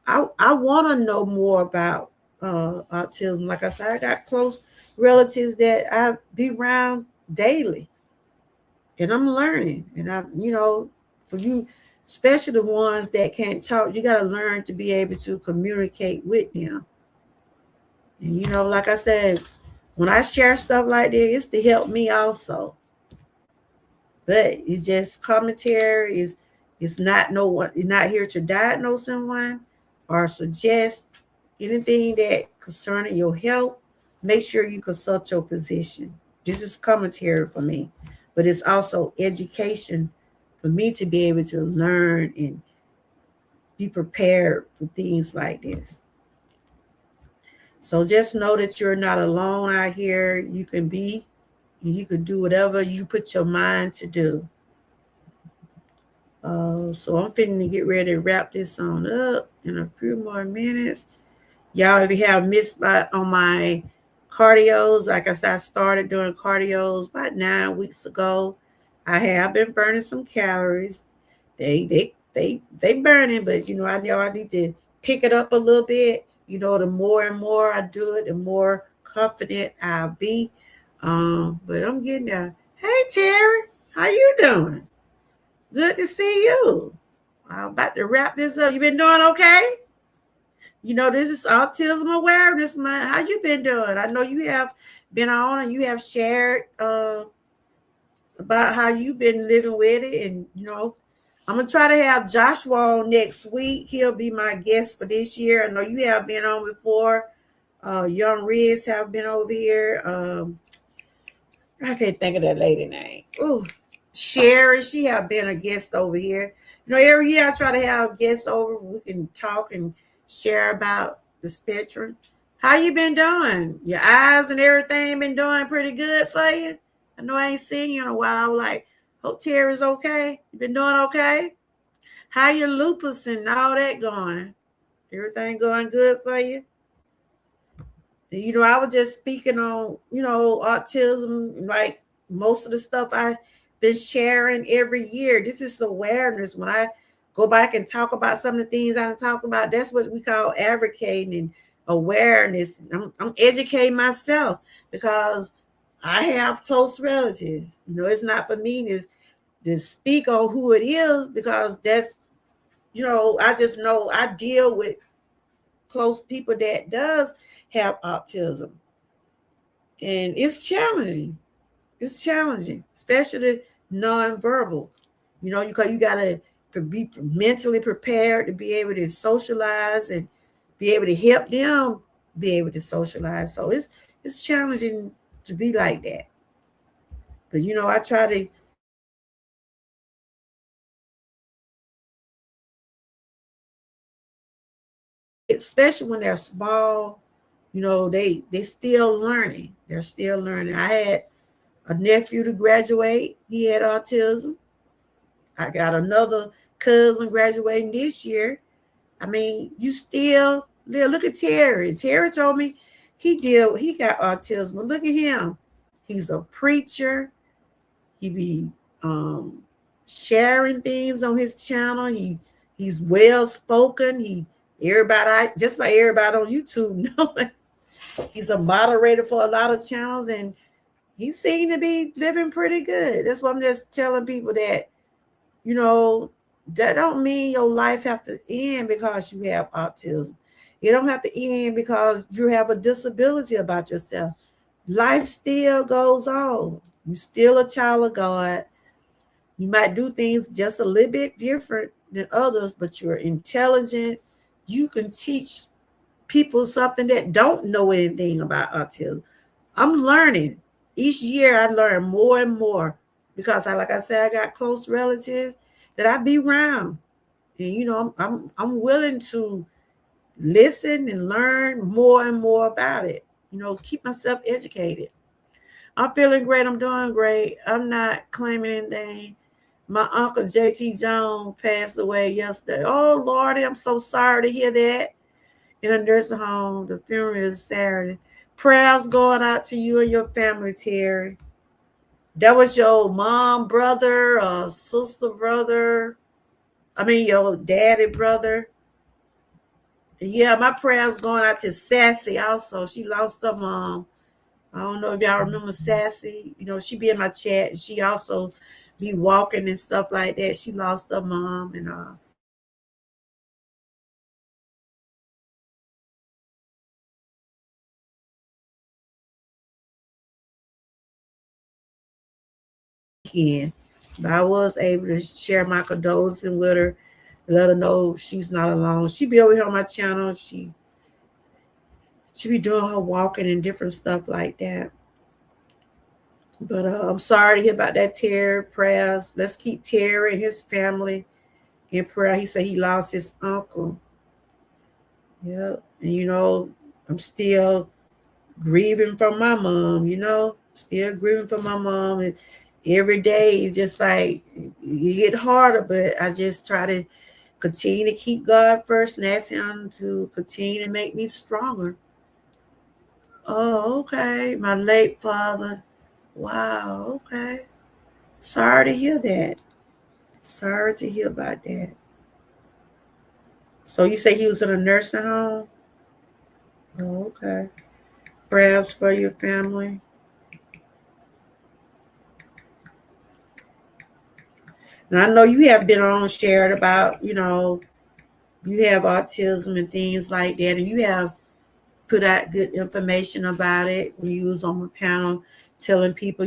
I want to know more about autism. Like I said, I got close relatives that I be around daily, and I'm learning. And for you, especially the ones that can't talk, you got to learn to be able to communicate with them. And like I said, when I share stuff like this, it's to help me also. But it's just commentary. It's not no one. It's not here to diagnose someone or suggest anything that concerning your health. Make sure you consult your physician. This is commentary for me, but it's also education for me to be able to learn and be prepared for things like this. So just know that you're not alone out here. You can be, and you can do whatever you put your mind to do. So I'm fitting to get ready to wrap this on up in a few more minutes. Y'all, if you have missed on my cardios, like I said, I started doing cardios about 9 weeks ago. I have been burning some calories. They burning, but I know I need to pick it up a little bit. The more and more I do it, the more confident I'll be. But I'm getting there. Hey Terry, how you doing? Good to see you. I'm about to wrap this up. You been doing okay? This is Autism Awareness Month. How you been doing? I know you have been on and you have shared about how you've been living with it. And, I'm going to try to have Joshua on next week. He'll be my guest for this year. I know you have been on before. Young Riz have been over here. I can't think of that lady name. Ooh, Sherry, she have been a guest over here. Every year I try to have guests over. We can talk and share about the spectrum. How you been doing? Your eyes and everything been doing pretty good for you? I know I ain't seen you in a while. I was like, hope Terry's okay. You been doing okay? How your lupus and all that going? Everything going good for you? I was just speaking on, autism, like most of the stuff I've been sharing every year. This is awareness. When I go back and talk about some of the things I talk about, that's what we call advocating and awareness. I'm educating myself because I have close relatives. It's not for me to speak on who it is because that's, I just know I deal with close people that does have autism. And it's challenging. It's challenging, especially nonverbal. Because you got to be mentally prepared to be able to socialize and be able to help them be able to socialize. So it's challenging to be like that. But I try to especially when they're small, they still learning. They're still learning. I had a nephew to graduate. He had autism. I got another cousin graduating this year. I mean, you still look at Terry. Terry told me he got autism. But look at him. He's a preacher. He be sharing things on his channel. He's well spoken. Everybody just like everybody on YouTube knowing he's a moderator for a lot of channels and he seemed to be living pretty good. That's why I'm just telling people that, that don't mean your life have to end because you have autism. It don't have to end because you have a disability about yourself. Life still goes on. You still a child of God. You might do things just a little bit different than others, but you're intelligent. You can teach people something that don't know anything about autism. I'm learning. Each year I learn more and more because like I said, I got close relatives that I be around, and I'm willing to listen and learn more and more about it. Keep myself educated. I'm feeling great. I'm doing great. I'm not claiming anything. My uncle JT Jones passed away yesterday. Oh Lordy, I'm so sorry to hear that. In a nursing home. The funeral is Saturday. Prayers going out to you and your family, Terry. That was your mom, brother, or sister, brother. I mean, your daddy, brother. Yeah, my prayers going out to Sassy also. She lost her mom. I don't know if y'all remember Sassy. She be in my chat. She also be walking and stuff like that. She lost her mom and weekend. But I was able to share my condolences with her, let her know she's not alone. She be over here on my channel. She be doing her walking and different stuff like that. But I'm sorry to hear about that, Terry. Prayers. Let's keep Terry and his family in prayer. He said he lost his uncle. Yeah. And I'm still grieving from my mom, still grieving from my mom. And every day it's just like it get harder, but I just try to continue to keep God first and ask him to continue to make me stronger. Oh, okay. My late father. Wow, okay. Sorry to hear that. Sorry to hear about that. So you say he was in a nursing home? Oh, okay. Prayers for your family. And I know you have been on shared about, you have autism and things like that, and you have put out good information about it when you was on the panel telling people,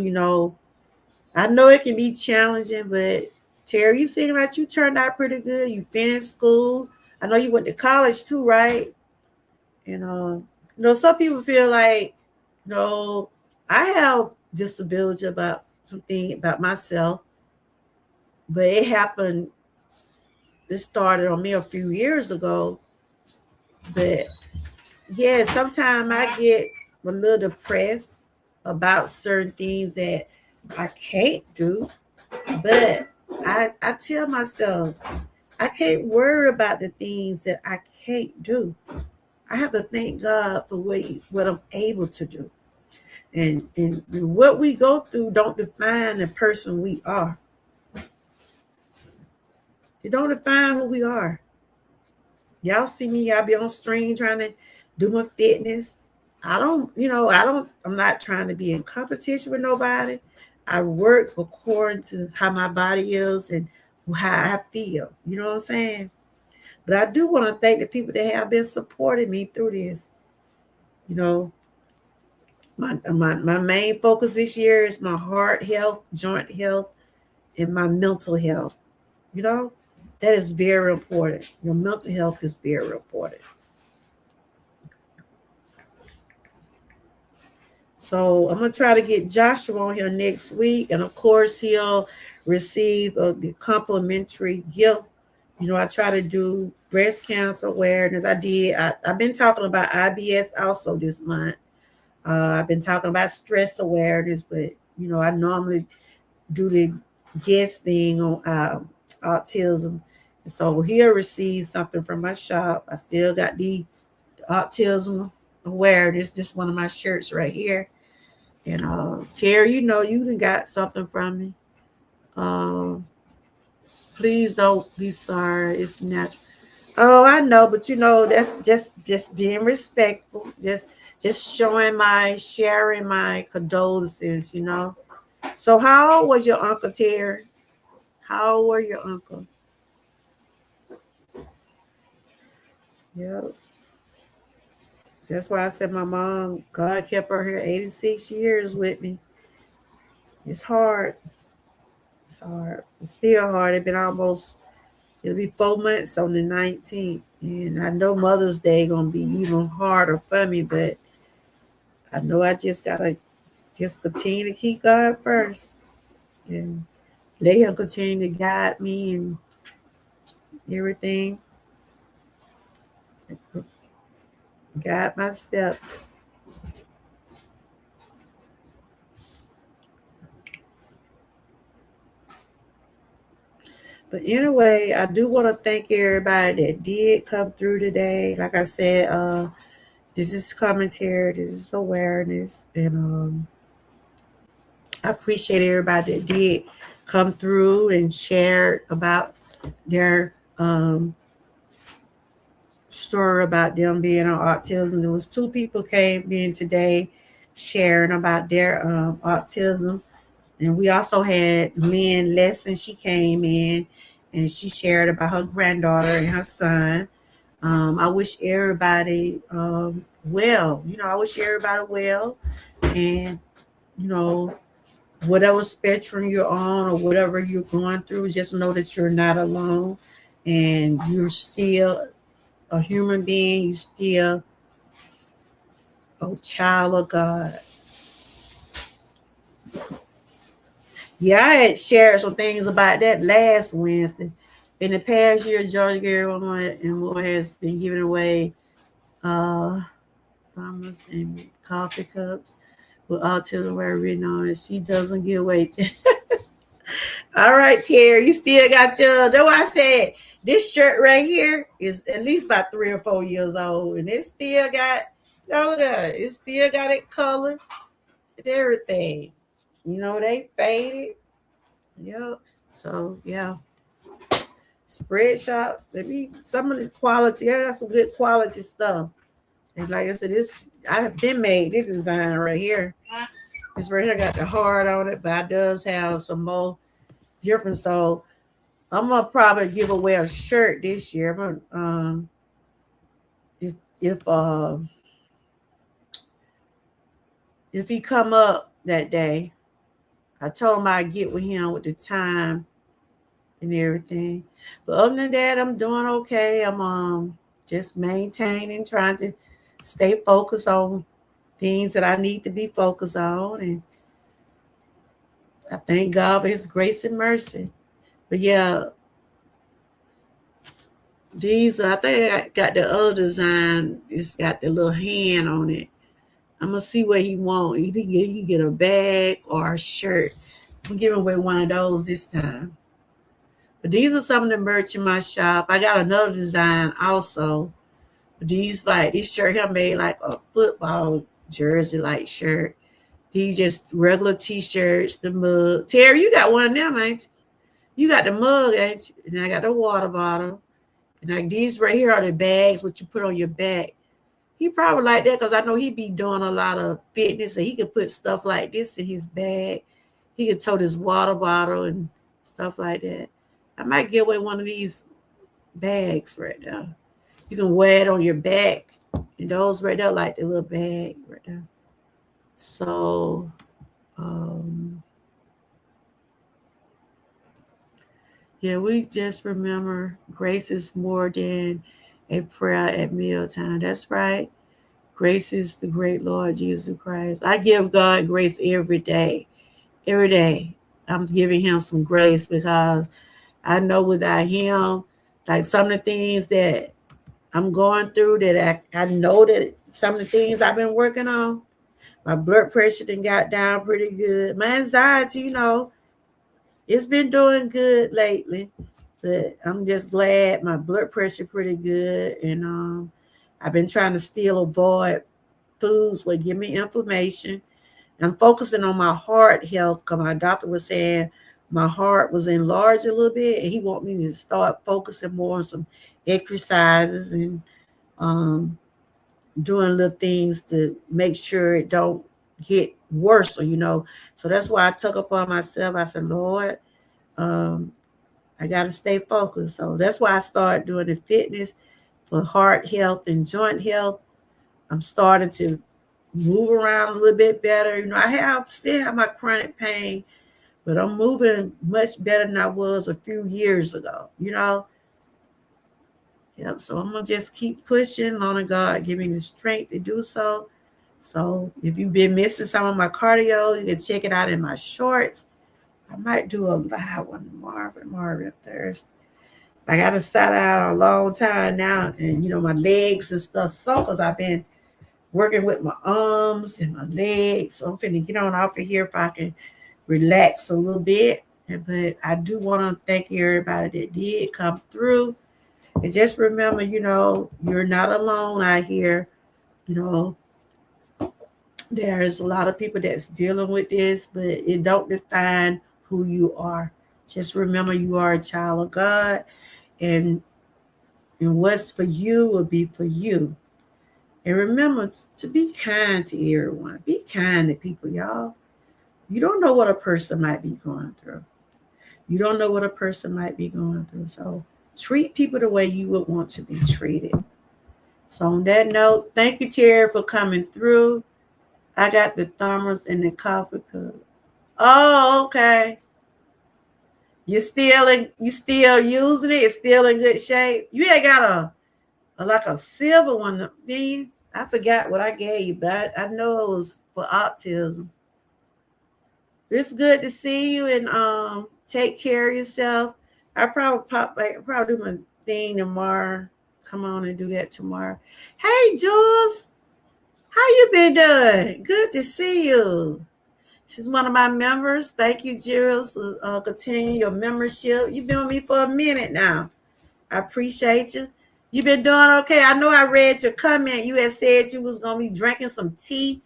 I know it can be challenging, but Terry, you seem like you turned out pretty good. You finished school. I know you went to college too, right? And some people feel like, I have disability about something about myself, but it happened. It started on me a few years ago, but yeah, sometimes I get a little depressed about certain things that I can't do, but I tell myself I can't worry about the things that I can't do. I have to thank God for what I'm able to do. And what we go through don't define the person we are. It don't define who we are. Y'all see me, y'all be on stream trying to do my fitness. I'm not trying to be in competition with nobody. I work according to how my body is and how I feel. You know what I'm saying? But I do want to thank the people that have been supporting me through this. You know, my main focus this year is my heart health, joint health, and my mental health. You know, that is very important. Your mental health is very important. So I'm gonna try to get Joshua on here next week, and of course he'll receive the complimentary gift. I try to do breast cancer awareness. I've been talking about IBS also this month. I've been talking about stress awareness, but I normally do the guest thing on autism. And so he'll receive something from my shop. I still got the autism awareness. This is one of my shirts right here. And Terry, you done got something from me. Um, please don't be sorry. It's natural. Oh, I know, but that's just being respectful. Just sharing my condolences. So how old was your uncle, Terry? How old were your uncle? Yeah. That's why I said my mom, God kept her here 86 years with me. It's hard. It's hard. It's still hard. It'll be 4 months on the 19th. And I know Mother's Day gonna be even harder for me, but I know I just gotta just continue to keep God first. And let him continue to guide me and everything, guide my steps. But anyway, I do want to thank everybody that did come through today. Like I said, this is commentary, this is awareness, and I appreciate everybody that did come through and share about their story about them being on autism. There was 2 people came in today sharing about their autism, and we also had Lynn Lesson. She came in and she shared about her granddaughter and her son. I wish everybody well. I wish everybody well, and you know, whatever spectrum you're on or whatever you're going through, just know that you're not alone, and you're still a human being. You're still a child of God. Yeah, I had shared some things about that last Wednesday. In the past year, Georgia Girl and more has been giving away thermos and coffee cups with autism where written on it. She doesn't give away. All right, Terry, you still got your. That's why I said this shirt right here is at least about 3 or 4 years old, and it still got. Look at it. It still got it color and everything. They faded. Yep. So yeah, spread shop. Let me some of the quality. I got some good quality stuff. And like I said, this I have been made this design right here. This right here got the heart on it, but it does have some more different. So I'm gonna probably give away a shirt this year. I'm gonna if if uh if he come up that day, I told him I'd get with him with the time and everything. But other than that, I'm doing okay. I'm just maintaining, trying to stay focused on things that I need to be focused on, and I thank God for His grace and mercy. But yeah, these I think I got the other design. It's got the little hand on it. I'm gonna see what he want. Either he get a bag or a shirt. I'm giving away one of those this time. But these are some of the merch in my shop. I got another design also. These like this shirt here made like a football jersey like shirt. These just regular t-shirts, the mug. Terry, you got one of them, ain't you? You got the mug, ain't you? And I got the water bottle. And like these right here are the bags what you put on your back. He probably like that because I know he be doing a lot of fitness, and he could put stuff like this in his bag. He could tote his water bottle and stuff like that. I might give away one of these bags right now. You can wear it on your back, and those right there like the little bag right there. So, yeah, we just remember grace is more than a prayer at mealtime. That's right. Grace is the great Lord Jesus Christ. I give God grace every day. Every day. I'm giving him some grace because I know without him, like some of the things that I'm going through, that I know that some of the things I've been working on, my blood pressure then got down pretty good. My anxiety, it's been doing good lately. But I'm just glad my blood pressure pretty good. And I've been trying to still avoid foods that give me inflammation. I'm focusing on my heart health because my doctor was saying my heart was enlarged a little bit, and he want me to start focusing more on some exercises and um, doing little things to make sure it don't get worse. So that's why I took upon myself. I said, Lord, um, I got to stay focused. So that's why I started doing the fitness for heart health and joint health. I'm starting to move around a little bit better. I still have my chronic pain, but I'm moving much better than I was a few years ago. Yep. So I'm gonna just keep pushing. Lord of God, give me the strength to do so. So if you've been missing some of my cardio, you can check it out in my shorts. I might do a live one Marvin Thursday. Like I done sat out a long time now, and my legs and stuff. So, cause I've been working with my arms and my legs. So I'm finna get on off of here if I can relax a little bit. But I do want to thank everybody that did come through. And just remember, you're not alone out here. You know, there's a lot of people that's dealing with this, but it don't define who you are. Just remember you are a child of God, and what's for you will be for you. And remember to be kind to everyone. Be kind to people, y'all. You don't know what a person might be going through. You don't know what a person might be going through. So treat people the way you would want to be treated. So on that note, thank you, Terry, for coming through. I got the thermos and the coffee cup. Oh, okay. You still using it? It's still in good shape. You ain't got a like a silver one, did you? I forgot what I gave you, but I know it was for autism. It's good to see you, and take care of yourself. I probably pop back. I probably do my thing tomorrow. Come on and do that tomorrow. Hey, Jules, how you been doing? Good to see you. She's one of my members. Thank you, Jules, for continuing your membership. You've been with me for a minute now. I appreciate you. You been doing okay? I know I read your comment. You had said you was gonna be drinking some tea.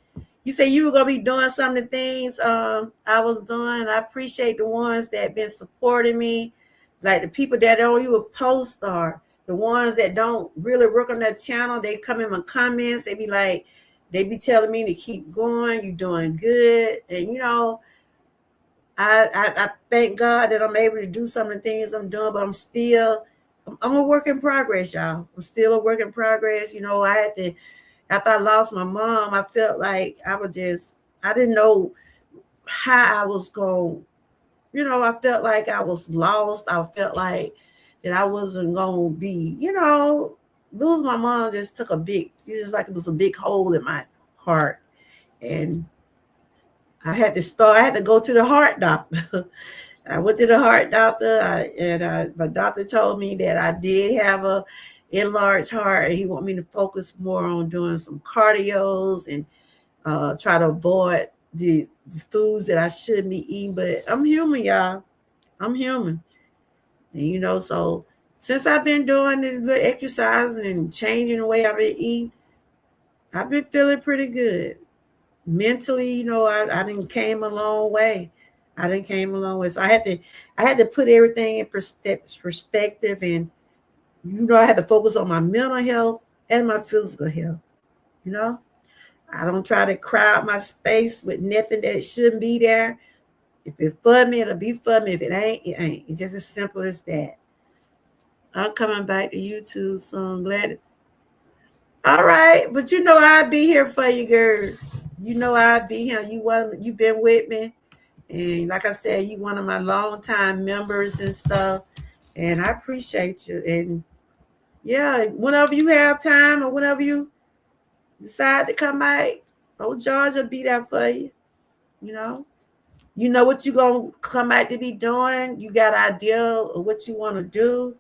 You said you were gonna be doing some of the things I was doing. I appreciate the ones that been supporting me, like the people that don't even post, or the ones that don't really work on that channel. They come in my comments. They be like, they be telling me to keep going. You doing good, and I thank God that I'm able to do some of the things I'm doing, but I'm a work in progress, y'all. I'm still a work in progress. I had to, after I lost my mom, I felt like I didn't know how I was going. I felt like I was lost. I felt like that I wasn't going to be, lose my mom just took it's just like it was a big hole in my heart. And I had to go to the heart doctor. I went to the heart doctor, and my doctor told me that I did have a enlarged heart, and he want me to focus more on doing some cardios and try to avoid the foods that I shouldn't be eating. But I'm human, y'all. I'm human, and so since I've been doing this good exercising and changing the way I've been eating, I've been feeling pretty good mentally. I didn't came a long way. So I had to put everything in perspective, and I had to focus on my mental health and my physical health. You know, I don't try to crowd my space with nothing that shouldn't be there. If it's for me, it'll be for me. If it ain't, it ain't. It's just as simple as that. I'm coming back to YouTube, so I'm glad. All right, but I'd be here for you, girl. I'd be here. You've been with me. And like I said, you one of my longtime members and stuff. And I appreciate you. And yeah, whenever you have time or whenever you decide to come back, old George will be there for you. You know. You know what you're gonna come back to be doing. You got an idea of what you want to do.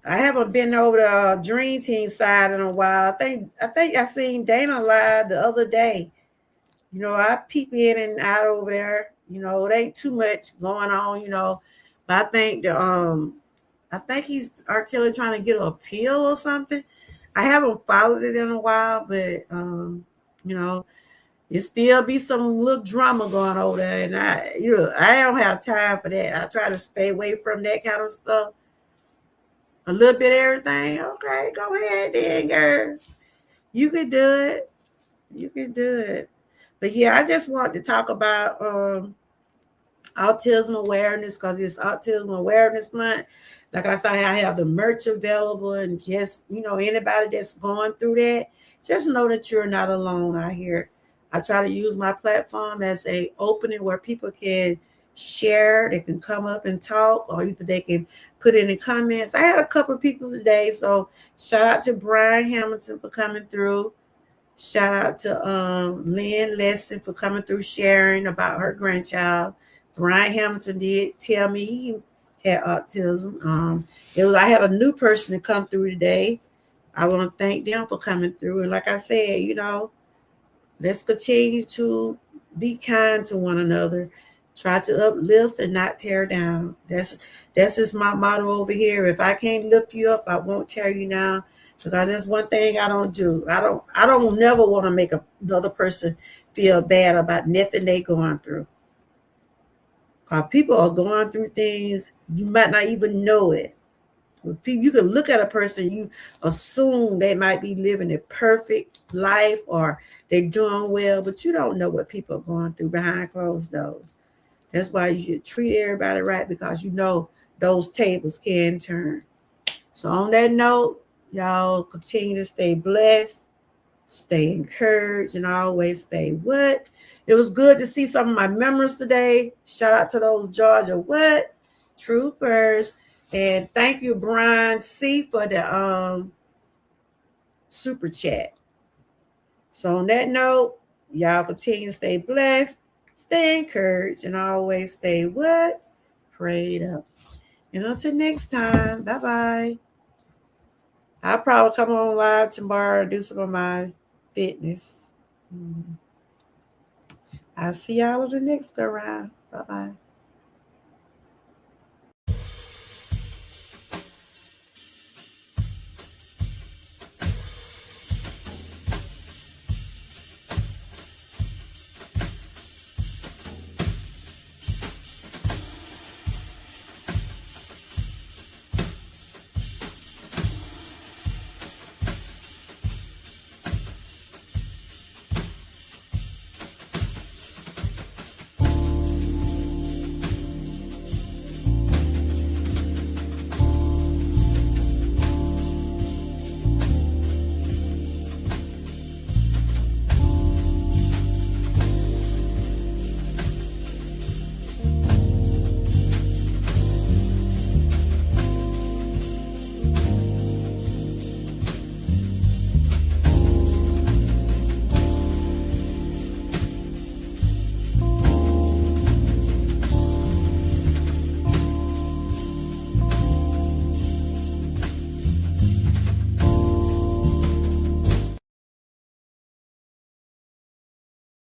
I haven't been over the Dream Team side in a while. I think I seen Dana live the other day. I peep in and out over there. It ain't too much going on. But I think he's R. Kelly trying to get an appeal or something. I haven't followed it in a while, but you know, it still be some little drama going over there, and I don't have time for that. I try to stay away from that kind of stuff. A little bit of everything. Okay, go ahead then, girl. You can do it. You can do it. But yeah, I just want to talk about autism awareness because it's Autism Awareness Month. Like I said, I have the merch available, and just anybody that's going through that, just know that you're not alone out here. I try to use my platform as a opening where people can share, they can come up and talk, or either they can put in the comments. I had a couple of people today, so shout out to Brian Hamilton for coming through. Shout out to Lynn Lesson for coming through sharing about her grandchild. Brian Hamilton did tell me he had autism. I had a new person to come through today. I want to thank them for coming through. And like I said, let's continue to be kind to one another. Try to uplift and not tear down. That's just my motto over here. If I can't lift you up, I won't tear you down. Because that's one thing I don't do. I don't never want to make another person feel bad about nothing they going through. Because people are going through things you might not even know it. You can look at a person, you assume they might be living a perfect life or they're doing well, but you don't know what people are going through behind closed doors. That's why you should treat everybody right, because you know those tables can turn. So on that note, y'all continue to stay blessed, stay encouraged, and always stay what? It was good to see some of my members today. Shout out to those Georgia what? Troopers. And thank you, Brian C, for the super chat. So on that note, y'all continue to stay blessed, stay encouraged, and always stay what? Prayed up. And until next time, bye-bye. I'll probably come on live tomorrow and do some of my fitness. I'll see y'all on the next go round. Bye-bye.